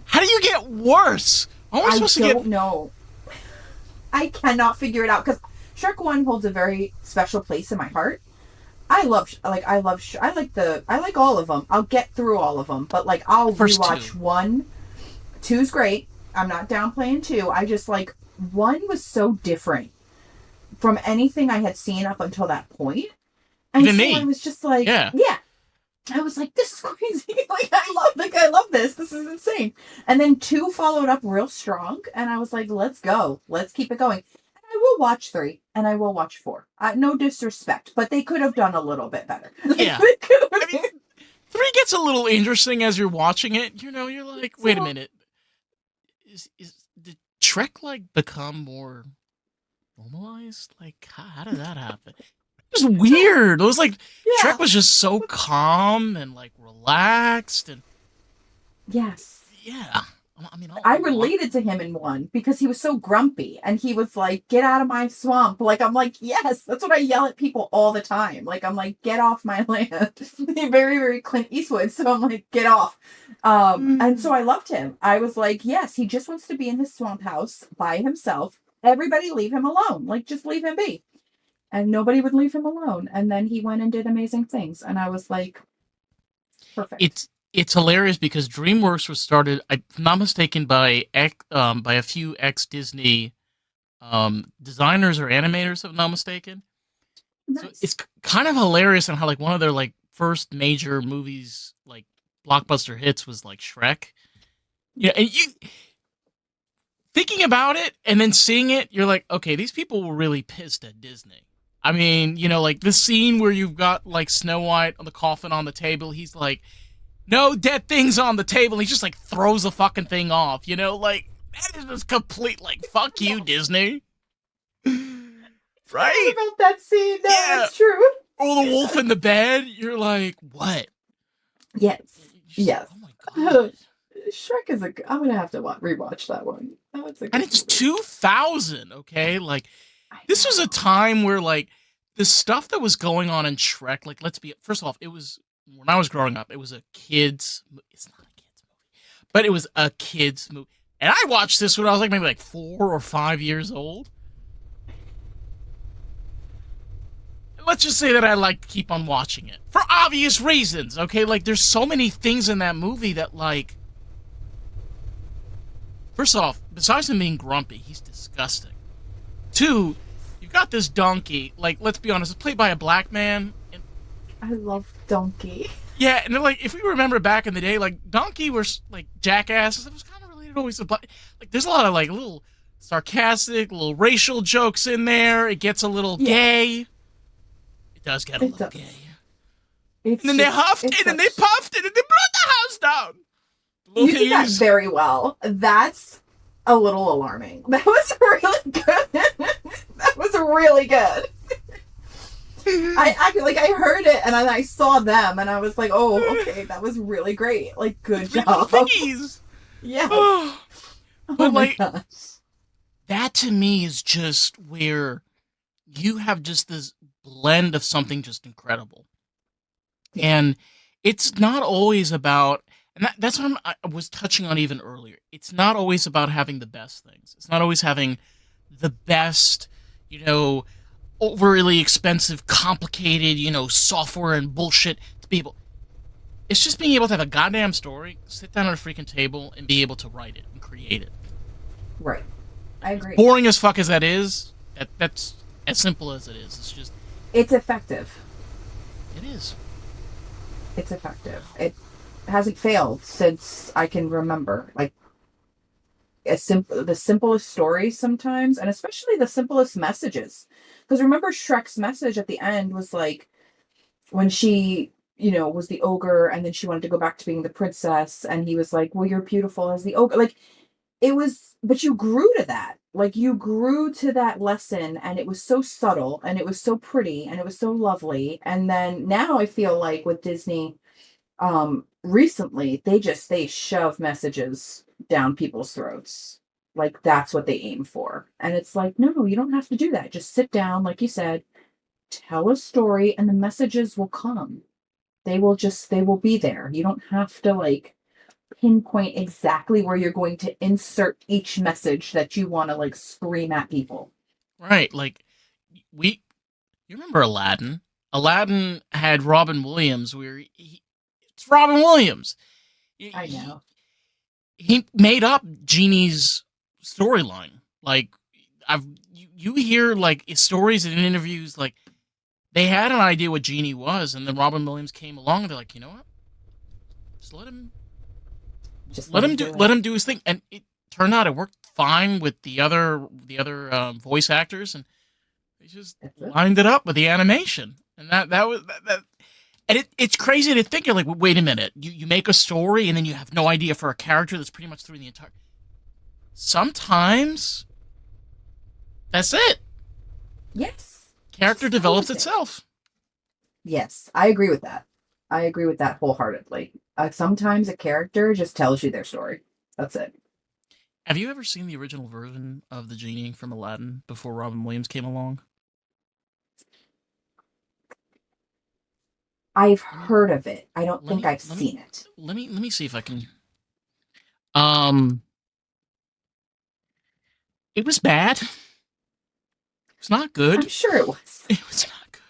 How do you get worse? How am I I supposed to don't get? know. I cannot figure it out because Shrek One holds a very special place in my heart. I like all of them. I'll get through all of them, but like I'll First rewatch two. one. Two's great. I'm not downplaying two. I just like one was so different from anything I had seen up until that point. And Even so I me. was just like, Yeah. yeah. I was like, this is crazy. I love this. This is insane. And then two followed up real strong, and I was like, let's go. Let's keep it going. And I will watch three, and I will watch four. No disrespect, but they could have done a little bit better. Yeah. I mean, 3 gets a little interesting as you're watching it. You're like, wait a minute. Did Shrek like become more normalized? Like, how did that happen? It was weird. It was like yeah. Shrek was just so calm and like relaxed, and Yes. yeah. I mean, I related to him in one because he was so grumpy and he was like, get out of my swamp. Like, I'm like, yes, that's what I yell at people all the time. Like, I'm like, get off my land. Very, very Clint Eastwood. So I'm like, get off. And so I loved him. I was like, yes, he just wants to be in his swamp house by himself. Everybody leave him alone. Like, just leave him be. And nobody would leave him alone. And then he went and did amazing things. And I was like, perfect. it's hilarious because DreamWorks was started, if I'm not mistaken, by a few ex Disney designers or animators, if I'm not mistaken. So Nice. it's kind of hilarious on how like one of their like first major movies, like blockbuster hits, was like Shrek. Yeah, and you thinking about it and then seeing it, you're like, okay, these people were really pissed at Disney. I mean, like the scene where you've got like Snow White on the coffin on the table, he's like, no dead things on the table. He just like throws the fucking thing off, like that is just complete like fuck you, Disney. What Right? about that scene? No, Yeah. that's true. Or the wolf in the bed. You're like, what? Yes. Yes. Oh my god. Shrek is I'm gonna have to rewatch that one. Oh, it's a good And it's movie. 2000, okay? Like, I this was a know. time where, like, the stuff that was going on in Shrek, like, first off, it was, when I was growing up, it was a it's not a kid's movie, but it was a kid's movie. And I watched this when I was, like, maybe, like, 4 or 5 years old. Let's just say that I like to keep on watching it. For obvious reasons, okay? Like, there's so many things in that movie that, like, first off, besides him being grumpy, he's disgusting. 2, you've got this donkey. Like, let's be honest, it's played by a black man. And I love Donkey. yeah, and like, if we remember back in the day, like donkey were like jackasses. It was kind of related always to black. Like, there's a lot of like little sarcastic, little racial jokes in there. It gets a little Yeah. gay. It does get a It little does. gay. And It's then they just, huffed it's it, and they such. puffed it, and they brought the house down. The little You did that piggies. very well. That's a little alarming. That was really good. That was really good. I heard it and then I saw them and I was like, oh, okay, that was really great. Like, good Three little job. piggies. Yes. Oh, Oh but my like gosh. that to me is just where you have just this blend of something just incredible. Yeah. And it's not always about, and that's what I was touching on even earlier. It's not always about having the best things. It's not always having the best, you know, overly expensive, complicated, software and bullshit to be able. It's just being able to have a goddamn story, sit down at a freaking table, and be able to write it and create it. Right. I As agree. boring as fuck as that is, that's as simple as it is. It's just, It's effective. it is. It's effective. It hasn't failed since I can remember. Like, the simplest stories sometimes, and especially the simplest messages. Because remember Shrek's message at the end was like, when she, was the ogre and then she wanted to go back to being the princess and he was like, well, you're beautiful as the ogre. Like, it was, but you grew to that. Like, you grew to that lesson and it was so subtle and it was so pretty and it was so lovely. And then now I feel like with Disney, recently they shove messages down people's throats. Like, that's what they aim for. And it's like, no, you don't have to do that. Just sit down, like you said, tell a story and the messages will come. They will be there. You don't have to like pinpoint exactly where you're going to insert each message that you want to like scream at people. Right. Like, we, you remember Aladdin? Aladdin had Robin Williams, where it's Robin Williams. I He, know. he made up Genie's storyline. Like, I've you hear like stories and interviews like they had an idea what Genie was, and then Robin Williams came along and they're like, you know what? Just Just let let him him do do it. let him do his thing, and it turned out it worked fine with the other voice actors, and they just That's it. lined it up with the animation, and that was that. And it's crazy to think, you're like, wait a minute, you make a story and then you have no idea for a character that's pretty much through the entire. Sometimes that's it. Yes. Character Just go develops with it. itself. Yes, I agree with that. I agree with that wholeheartedly. Sometimes a character just tells you their story. That's it. Have you ever seen the original version of the genie from Aladdin before Robin Williams came along? I've Let me heard of it. I don't let think me I've let me seen it. let me see if I can. Um, it was bad. It's not I'm good. sure it was. It was not good.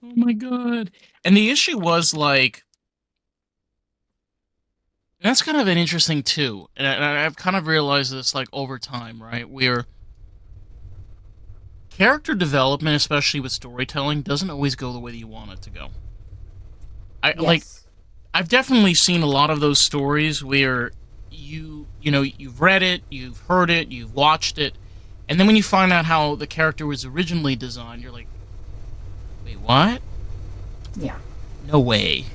Oh my god. And the issue was like, that's kind of an interesting too. And I've kind of realized this like over time, right? Where character development, especially with storytelling, doesn't always go the way that you want it to go. I like Yes. I've definitely seen a lot of those stories where you've read it, you've heard it, you've watched it, and then when you find out how the character was originally designed, you're like, wait, what? Yeah. No way.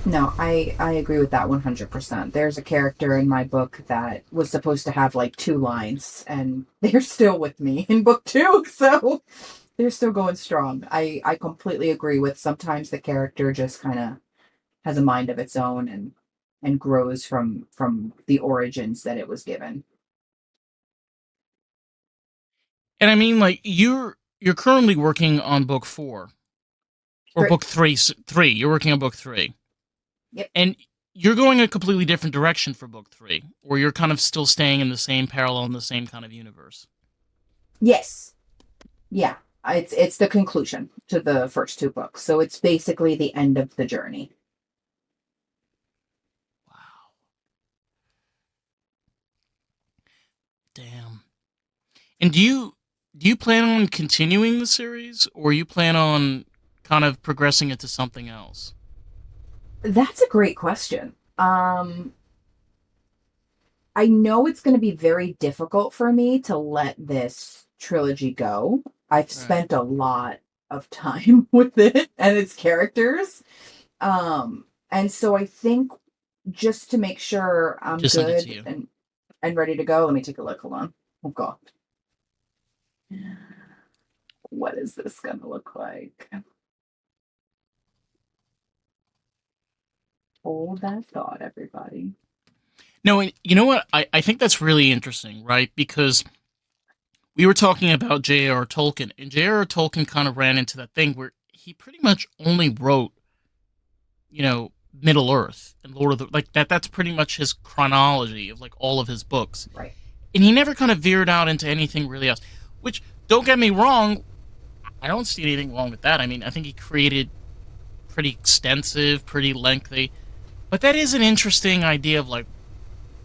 No, I agree with that 100%. There's a character in my book that was supposed to have like two lines and they're still with me in book 2, so they're still going strong. I completely agree with sometimes the character just kind of has a mind of its own and grows from the origins that it was given. And I mean, like, you're currently working on book 4 or Great. book 3. 3. You're working on book 3, Yep. and you're going a completely different direction for book 3, or you're kind of still staying in the same parallel in the same kind of universe. Yes. Yeah. It's the conclusion to the first two books. So it's basically the end of the journey. Wow, damn. And do you plan on continuing the series, or you plan on kind of progressing it to something else? That's a great question. I know it's going to be very difficult for me to let this trilogy go. I've Right. spent a lot. of time with it and its characters. And so I think just to make sure I'm Just sent it to good you. and ready to go, let me take a look. Hold on. Oh god. What is this gonna look like? Hold that thought, everybody. No, and you know what? I think that's really interesting, right? Because we were talking about J.R. Tolkien, and J.R. Tolkien kind of ran into that thing where he pretty much only wrote, Middle Earth and Lord of the like that. That's pretty much his chronology of like all of his books, Right. and he never kind of veered out into anything really else. Which, don't get me wrong, I don't see anything wrong with that. I mean, I think he created pretty extensive, pretty lengthy, but that is an interesting idea of like,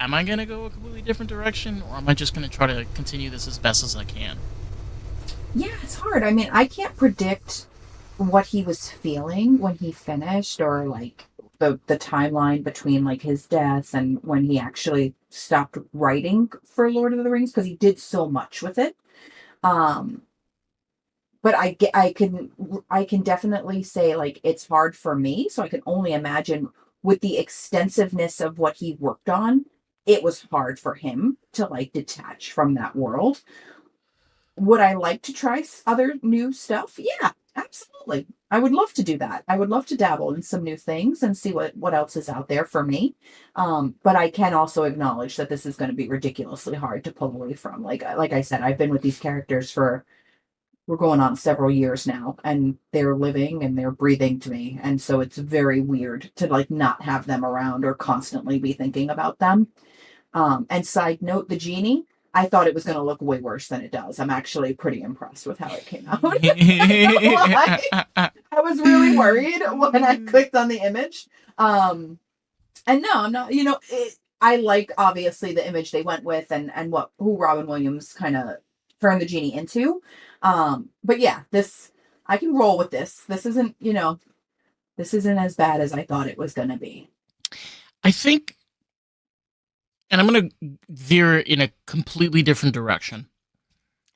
am I going to go a completely different direction, or am I just going to try to continue this as best as I can? Yeah, it's hard. I mean, I can't predict what he was feeling when he finished, or like the timeline between like his death and when he actually stopped writing for Lord of the Rings, because he did so much with it. Um but I can definitely say like it's hard for me, so I can only imagine with the extensiveness of what he worked on, it was hard for him to like detach from that world. Would I like to try other new stuff? Yeah, absolutely. I would love to do that. I would love to dabble in some new things and see what else is out there for me. But I can also acknowledge that this is going to be ridiculously hard to pull away from. Like I said, I've been with these characters for we're going on several years now, and they're living and they're breathing to me, and so it's very weird to like not have them around or constantly be thinking about them. And side note, the genie, I thought it was going to look way worse than it does. I'm actually pretty impressed with how it came out. I don't lie. I was really worried when I clicked on the image. And no, I'm not, I like obviously the image they went with and what who Robin Williams kind of turned the genie into. But yeah, this I can roll with this. This isn't as bad as I thought it was going to be. I think, and I'm going to veer in a completely different direction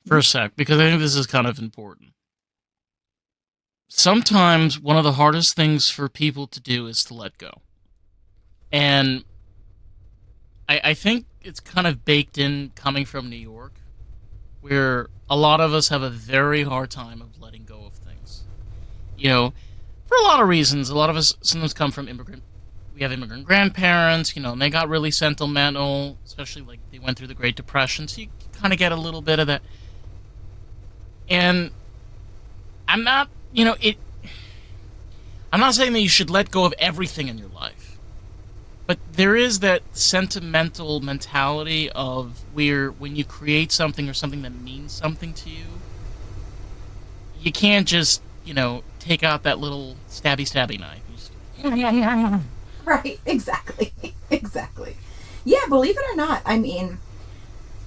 for a sec because I think this is kind of important. Sometimes one of the hardest things for people to do is to let go. And I think it's kind of baked in coming from New York, where a lot of us have a very hard time of letting go of things. You know, for a lot of reasons. A lot of us sometimes come from we have immigrant grandparents, and they got really sentimental, especially like they went through the Great Depression, so you kind of get a little bit of that. And I'm not, I'm not saying that you should let go of everything in your life, but there is that sentimental mentality of where when you create something or something that means something to you, you can't just, take out that little stabby knife. Right, exactly. Exactly. Yeah, believe it or not, I mean,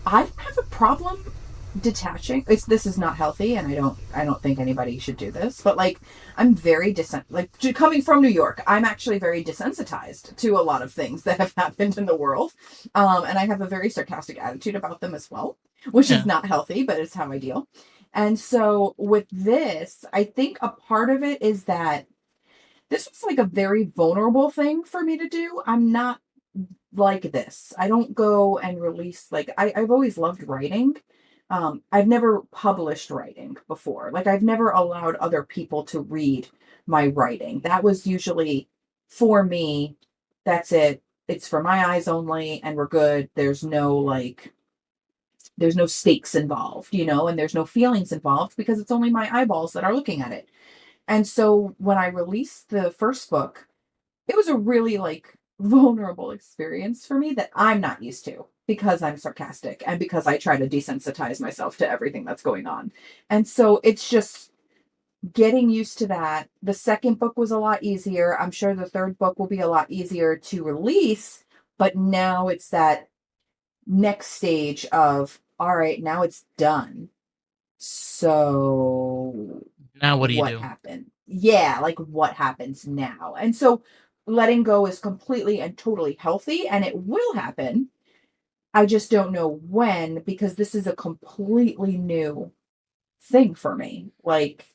I don't have a problem detaching. This is not healthy, and I don't think anybody should do this, but like I'm very coming from New York, I'm actually very desensitized to a lot of things that have happened in the world. And I have a very sarcastic attitude about them as well, which is Yeah. not healthy, but it's how I deal. And so with this, I think a part of it is that this was like a very vulnerable thing for me to do. I'm not like this. I don't go and release like I've always loved writing. I've never published writing before. Like I've never allowed other people to read my writing. That was usually for me. That's it. It's for my eyes only, and we're good. There's no stakes involved, and there's no feelings involved because it's only my eyeballs that are looking at it. And so when I released the first book, it was a really like vulnerable experience for me that I'm not used to because I'm sarcastic and because I try to desensitize myself to everything that's going on. And so it's just getting used to that. The second book was a lot easier. I'm sure the third book will be a lot easier to release, but now it's that next stage of all right, now it's done. So Now what do you what do? happened? Yeah, like what happens now? And so letting go is completely and totally healthy and it will happen. I just don't know when because this is a completely new thing for me. Like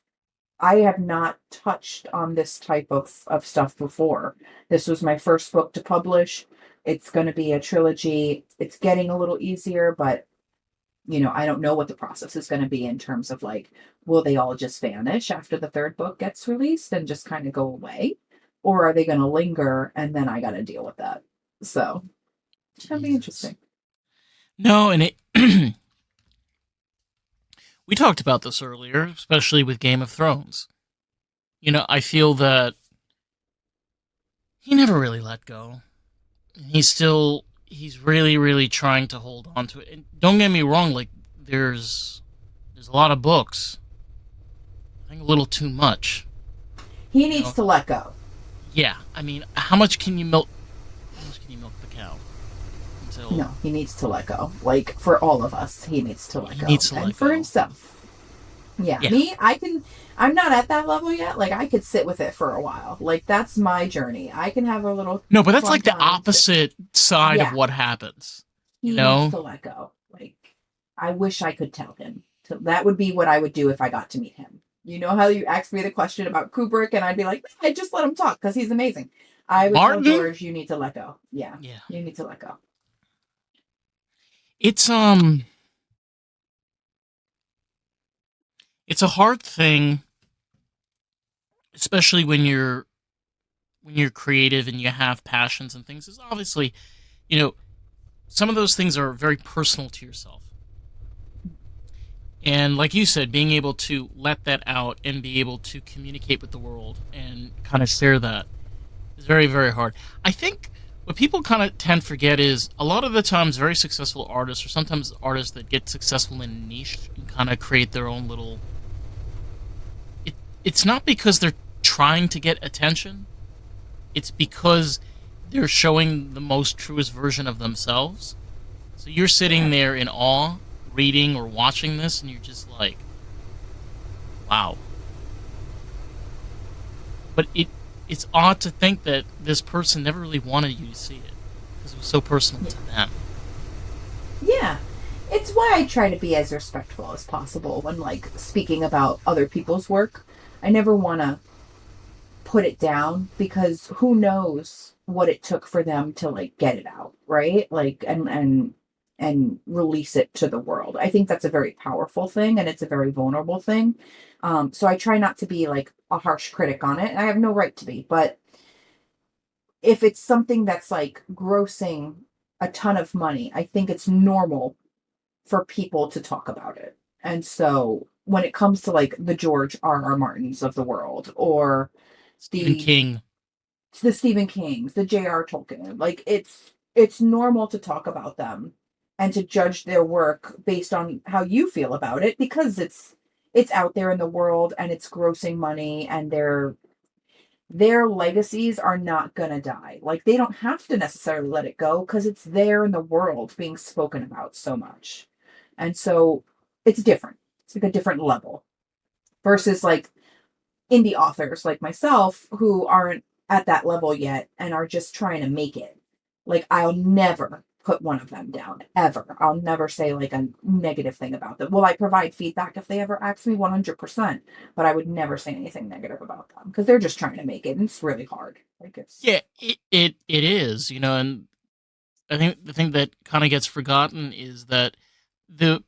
I have not touched on this type of stuff before. This was my first book to publish. It's going to be a trilogy. It's getting a little easier, but I don't know what the process is going to be in terms of like, will they all just vanish after the third book gets released and just kind of go away? Or are they going to linger and then I got to deal with that? So it's going to be Jesus. interesting. No, and we talked about this earlier, especially with Game of Thrones. I feel that he never really let go. He's really, really trying to hold on to it. And don't get me wrong, like there's a lot of books. I think a little too much. He You needs know? to let go. Yeah. I mean, how much can you milk? How much can you milk the cow until No, he needs to let go. Like for all of us, he needs to let he go. needs to And let for go? himself. Yeah, Yeah. me, I'm not at that level yet. Like I could sit with it for a while. Like that's my journey. I can have a little No, but that's fun like the time. opposite side of Yeah, what happens. You he needs know? to let go. Like I wish I could tell him. So that would be what I would do if I got to meet him. You know how you asked me the question about Kubrick and I'd be like, I just let him talk because he's amazing. I would tell Martin? George, you need to let go. Yeah, Yeah. you need to let go. It's it's a hard thing, especially when you're creative and you have passions and things. Is obviously, you know, some of those things are very personal to yourself. And like you said, being able to let that out and be able to communicate with the world and kind of share that is very, very hard. I think what people kind of tend to forget is a lot of the times very successful artists, or sometimes artists that get successful in a niche and kind of create their own little. It's not because they're trying to get attention. It's because they're showing the most truest version of themselves. So you're sitting Yeah. there in awe, reading or watching this, and you're just like, wow. But it's odd to think that this person never really wanted you to see it because it was so personal Yeah. to them. Yeah. It's why I try to be as respectful as possible when like speaking about other people's work. I never want to put it down because who knows what it took for them to like get it out, right? Like and release it to the world. I think that's a very powerful thing and it's a very vulnerable thing. So I try not to be like a harsh critic on it. I have no right to be, but if it's something that's like grossing a ton of money, I think it's normal for people to talk about it. And so when it comes to like the George R. R. Martins of the world or Stephen the King. the Stephen Kings, the J.R. Tolkien, like it's normal to talk about them and to judge their work based on how you feel about it because it's out there in the world and it's grossing money and their legacies are not going to die. Like they don't have to necessarily let it go because it's there in the world being spoken about so much. And so it's different. It's like a different level versus like indie authors like myself who aren't at that level yet and are just trying to make it. Like I'll never put one of them down ever. I'll never say like a negative thing about them. Will I provide feedback if they ever ask me 100%, but I would never say anything negative about them because they're just trying to make it and it's really hard. Like it's Yeah, it is, and I think the thing that kind of gets forgotten is that the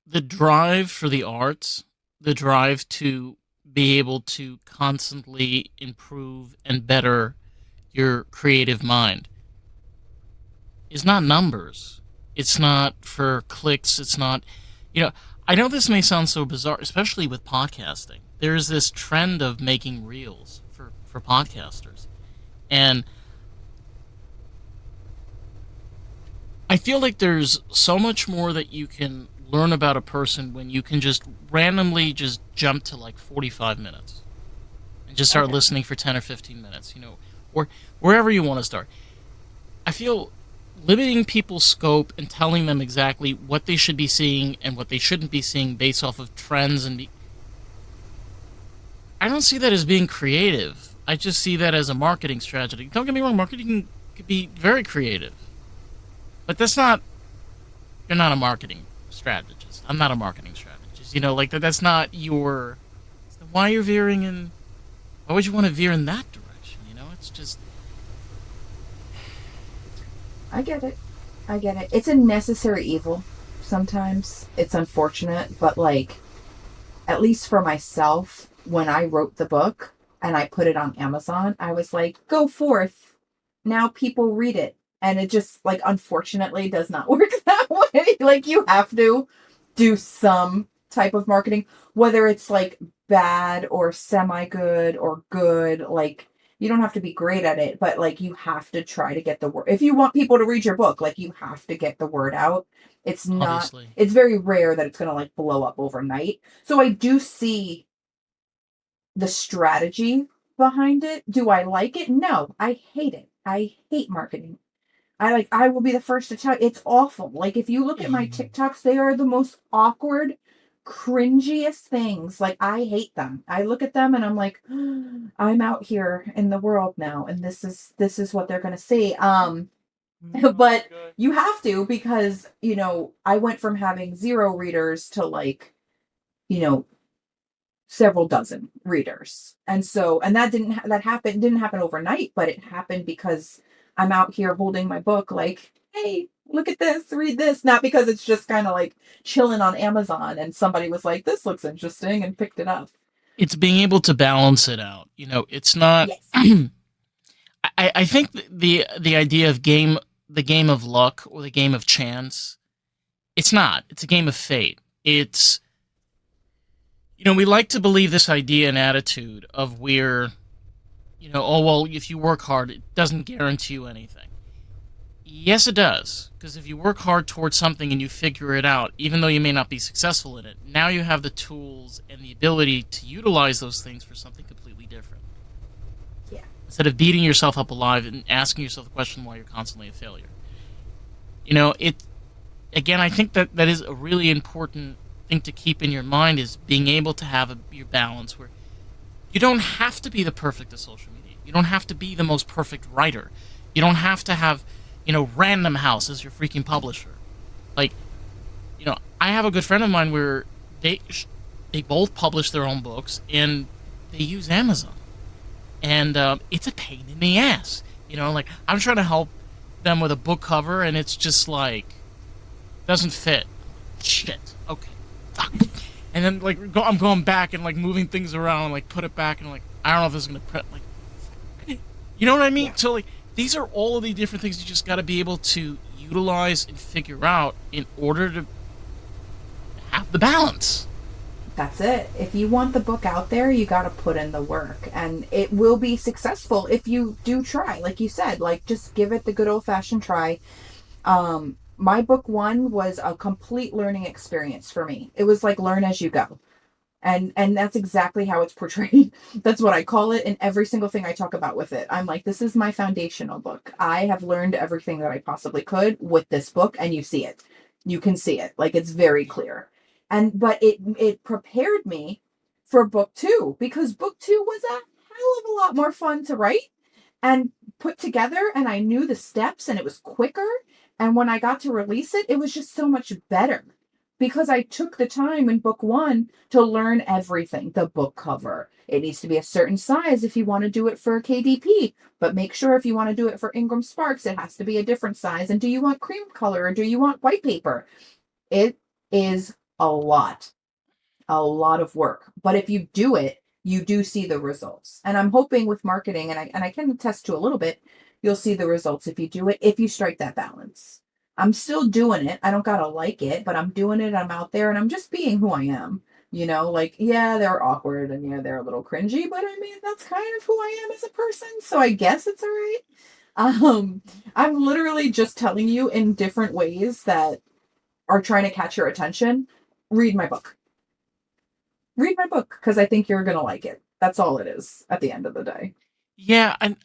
the drive for the arts, the drive to be able to constantly improve and better your creative mind is not numbers. It's not for clicks. It's not, you know, I know this may sound so bizarre, especially with podcasting. There's this trend of making reels for podcasters. And I feel like there's so much more that you can learn about a person when you can just randomly just jump to like 45 minutes and just start okay. listening for 10 or 15 minutes, or wherever you want to start. I feel limiting people's scope and telling them exactly what they should be seeing and what they shouldn't be seeing based off of trends I don't see that as being creative. I just see that as a marketing strategy. Don't get me wrong, marketing could be very creative. But that's not you're not a marketing strategist. I'm not a marketing strategist. Like that's not your why you're veering in. Why would you want to veer in that direction? It's just I get it. I get it. It's a necessary evil. Sometimes it's unfortunate, but like, at least for myself, when I wrote the book and I put it on Amazon, I was like, go forth. Now people read it. And it just, like, unfortunately does not work that way. Like, you have to do some type of marketing, whether it's like bad or semi good or good. Like, you don't have to be great at it, but like, you have to try to get the word. If you want people to read your book, like, you have to get the word out. It's not, obviously. it's very rare that it's going to like blow up overnight. So I do see the strategy behind it. Do I like it? No, I hate it. I hate marketing. I will be the first to tell you, it's awful. Like, if you look at my TikToks, they are the most awkward, cringiest things. Like, I hate them. I look at them and I'm like, I'm out here in the world now, and this is what they're gonna see. But you have to, because I went from having 0 readers to like, you know, several dozen readers. And that didn't happen overnight, but it happened because I'm out here holding my book like, hey, look at this, read this. Not because it's just kind of like chilling on Amazon and somebody was like, this looks interesting and picked it up. It's being able to balance it out. It's not. Yes. I think the idea of the game of luck or the game of chance, it's not. It's a game of fate. It's we like to believe this idea and attitude of where oh well, if you work hard, it doesn't guarantee you anything. Yes, it does, because if you work hard towards something and you figure it out, even though you may not be successful in it, now you have the tools and the ability to utilize those things for something completely different. Yeah. Instead of beating yourself up alive and asking yourself the question why you're constantly a failure. It again, I think that is a really important thing to keep in your mind, is being able to have your balance where you don't have to be the perfect of social media. You don't have to be the most perfect writer. You don't have to have, Random House as your freaking publisher. Like, I have a good friend of mine where they both publish their own books and they use Amazon, and it's a pain in the ass. Like, I'm trying to help them with a book cover and it's just like doesn't fit. Shit. Okay. Fuck. And then like I'm going back and like moving things around and like put it back and like I don't know if this is gonna print like. You know what I mean? Yeah. So like these are all of the different things you just got to be able to utilize and figure out in order to have the balance. That's it. If you want the book out there, you got to put in the work, and it will be successful if you do try. Like you said, like, just give it the good old fashioned try. My book 1 was a complete learning experience for me. It was like learn as you go. And that's exactly how it's portrayed. That's what I call it in every single thing I talk about with it. I'm like, this is my foundational book. I have learned everything that I possibly could with this book, and you see it. You can see it. Like, it's very clear. But it prepared me for book 2, because book 2 was a hell of a lot more fun to write and put together, and I knew the steps and it was quicker. And when I got to release it, it was just so much better, because I took the time in book 1 to learn everything. The book cover. It needs to be a certain size if you want to do it for KDP, but make sure if you want to do it for Ingram Sparks, it has to be a different size. And do you want cream color or do you want white paper? It is a lot of work. But if you do it, you do see the results. And I'm hoping with marketing, and I can attest to a little bit, you'll see the results if you do it, if you strike that balance. I'm still doing it. I don't gotta like it, but I'm doing it. I'm out there and I'm just being who I am. Like, yeah, they're awkward and yeah, they're a little cringy, but I mean, that's kind of who I am as a person. So I guess it's all right. I'm literally just telling you in different ways that are trying to catch your attention. Read my book. Read my book, because I think you're going to like it. That's all it is at the end of the day. Yeah, and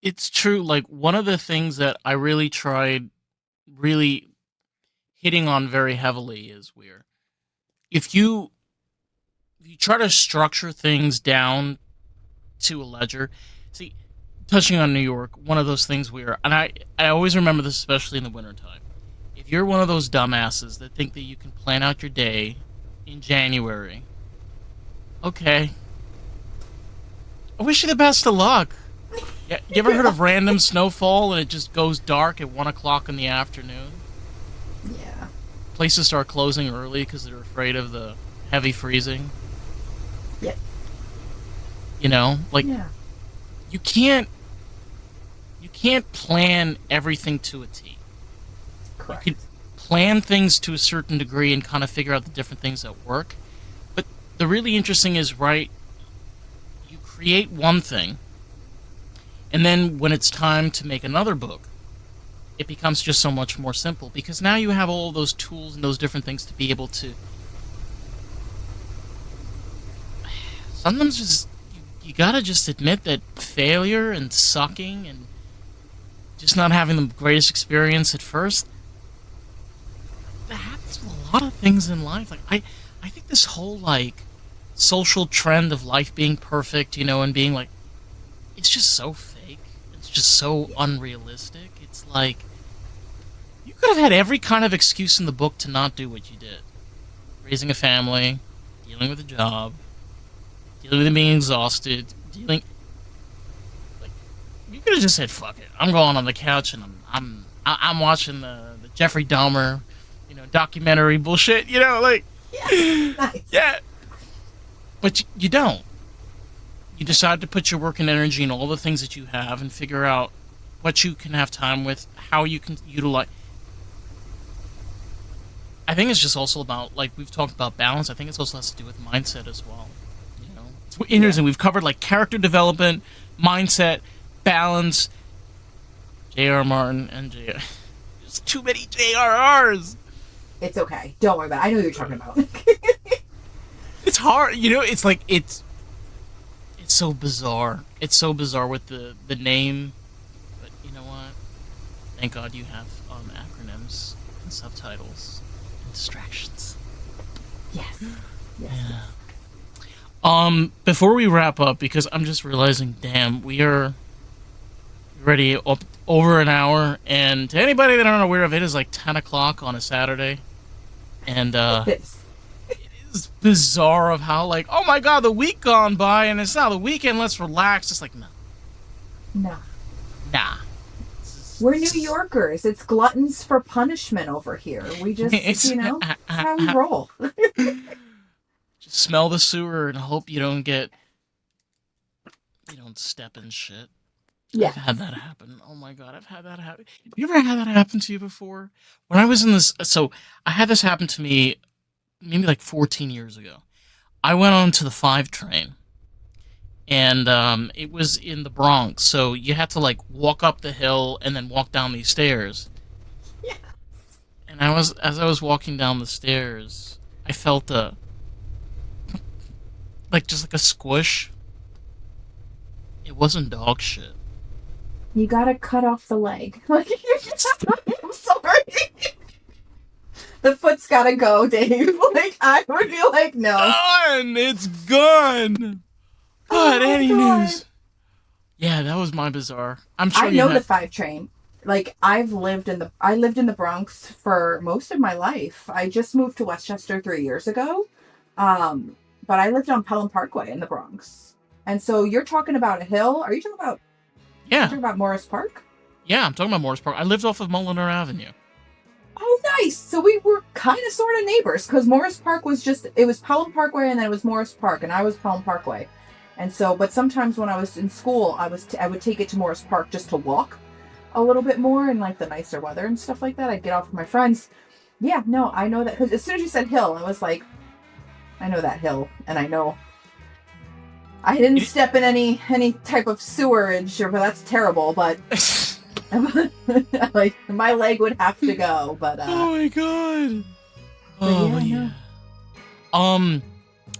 it's true. Like, one of the things that I really tried really hitting on very heavily is where if you try to structure things down to a ledger, see, touching on New York, one of those things where, and I always remember this, especially in the wintertime, if you're one of those dumbasses that think that you can plan out your day in January Okay. I wish you the best of luck. Yeah, you ever heard of random snowfall and it just goes dark at 1 o'clock in the afternoon? Yeah. Places start closing early because they're afraid of the heavy freezing. Yep. You know, like Yeah. you can't you can't plan everything to a T. You Correct. could plan things to a certain degree and kind of figure out the different things that work. But the really interesting is, right, you create one thing, and then when it's time to make another book, it becomes just so much more simple because now you have all those tools and those different things to be able to. Sometimes just you gotta just admit that failure and sucking and just not having the greatest experience at first, that happens with a lot of things in life. Like I think this whole like social trend of life being perfect, and being like, it's just so fake. It's just so unrealistic. It's like you could have had every kind of excuse in the book to not do what you did. Raising a family, dealing with a job, dealing with being exhausted, dealing like you could have just said, "Fuck it, I'm going on the couch and I'm watching the Jeffrey Dahmer, documentary bullshit." Like Yeah. Nice. yeah, but you don't. You decide to put your work and energy in all the things that you have and figure out what you can have time with, how you can utilize. I think it's just also about, like we've talked about balance. I think it's also has to do with mindset as well. It's interesting. We've covered like character development, mindset, balance. J.R. Martin and J. There's too many J.R.R.'s. It's okay. Don't worry about it. I know who you're talking about. It's hard, It's like it's so bizarre. It's so bizarre with the name, but you know what? Thank God you have acronyms and subtitles and distractions. Yes. Yes. Yeah. Before we wrap up, because I'm just realizing, damn, we are ready up over an hour, and to anybody that aren't aware of it, is like 10 o'clock on a Saturday, and Yes. it's bizarre of how, like, oh my God, the week gone by, and it's now the weekend, let's relax. It's like, no. No. Nah. We're New Yorkers. It's gluttons for punishment over here. We just, that's how we roll. Just smell the sewer and hope you don't step in shit. Yeah. I've had that happen. Oh my God, I've had that happen. Have you ever had that happen to you before? When I was in this, so I had this happen to me maybe like 14 years ago. I went on to the 5 train, and it was in the Bronx, so you had to like walk up the hill and then walk down these stairs. Yeah. And as I was walking down the stairs, I felt just like a squish. It wasn't dog shit. You gotta cut off the leg. Like, I'm sorry. The foot's gotta go, Dave. Like, I would be like, no. Gone! It's gone! God, any God. news? Yeah, that was my bizarre. I'm sure I know the 5 train. Like, I lived in the Bronx for most of my life. I just moved to Westchester 3 years ago. But I lived on Pelham Parkway in the Bronx. And so you're talking about a hill? Are you talking about Morris Park? Yeah, I'm talking about Morris Park. I lived off of Mulliner Avenue. Oh, nice. So we were kind of sort of neighbors, because Morris Park was it was Pelham Parkway and then it was Morris Park, and I was Pelham Parkway. And so, but sometimes when I was in school, I would take it to Morris Park just to walk a little bit more in like the nicer weather and stuff like that. I'd get off with my friends. Yeah, no, I know that, because as soon as you said hill, I was like, I know that hill, and I know I didn't step in any type of sewerage, but that's terrible. But like, my leg would have to go. But oh my God. Oh yeah. No.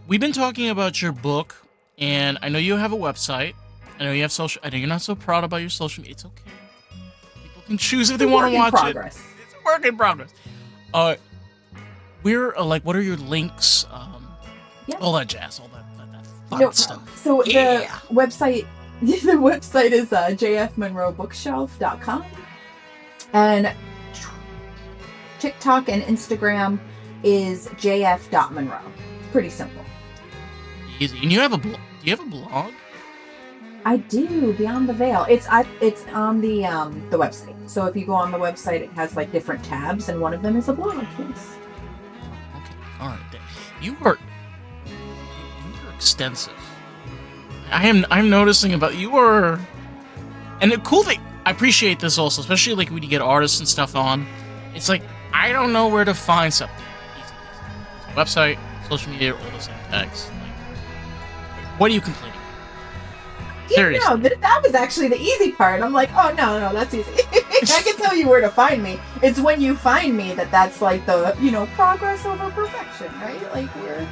We've been talking about your book, and I know you have a website. I know you have social. I know you're not so proud about your social media. It's okay. People can choose if they want to watch it. It's a work in progress. We're like, what are your links? All that jazz, all that fun stuff. So the website is jfmonroebookshelf.com, and TikTok and Instagram is jf.monroe. Pretty simple. Easy. And you have a do you have a blog? I do. Beyond the Veil. It's on the website. So if you go on the website, it has like different tabs, and one of them is a blog. Yes. Okay. All right. You are extensive. I'm noticing about you are, and the cool thing. I appreciate this also, especially like when you get artists and stuff on. It's like I don't know where to find something. Easy. Website, social media, all the same tags. Like, what are you complaining? Seriously. Yeah, no, that was actually the easy part. I'm like, oh no, that's easy. I can tell you where to find me. It's when you find me that's like the progress over perfection, right? Like we're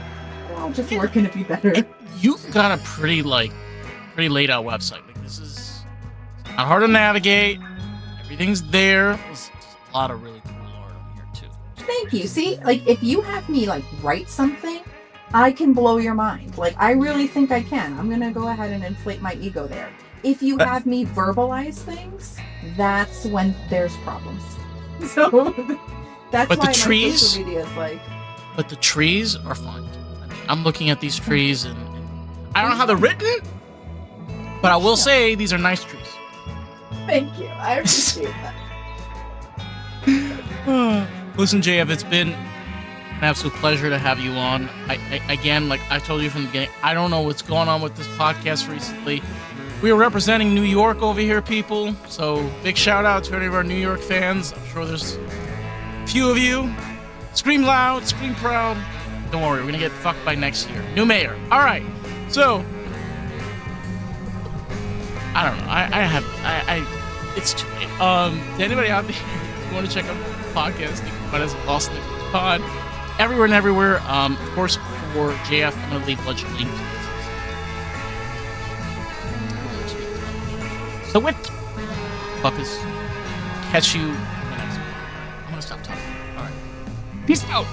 all just working to be better. And you've got a pretty laid out website. Like this is not hard to navigate. Everything's there. There's a lot of really cool art on here too. Thank you. See, like if you have me like write something, I can blow your mind. Like, I really think I can. I'm going to go ahead and inflate my ego there. If you have me verbalize things, that's when there's problems. So, that's but why the trees, my social media is like... But the trees are fine. I mean, I'm looking at these trees, and I don't know how they're written, but I will say these are nice trees. Thank you. I appreciate that. Listen, JF, it's been an absolute pleasure to have you on. Again, like I told you from the beginning, I don't know what's going on with this podcast recently. We are representing New York over here, people. So big shout out to any of our New York fans. I'm sure there's a few of you. Scream loud, scream proud. Don't worry, we're gonna get fucked by next year. New mayor. All right. So I don't know. It's too late. To anybody out there, if you want to check out the podcast, you can find us at Lost in the Pod. Everywhere and everywhere. Of course, for JF, I'm going to leave a bunch of links. So with fuckers, catch you in the next one. I'm going to stop talking. All right. Peace out.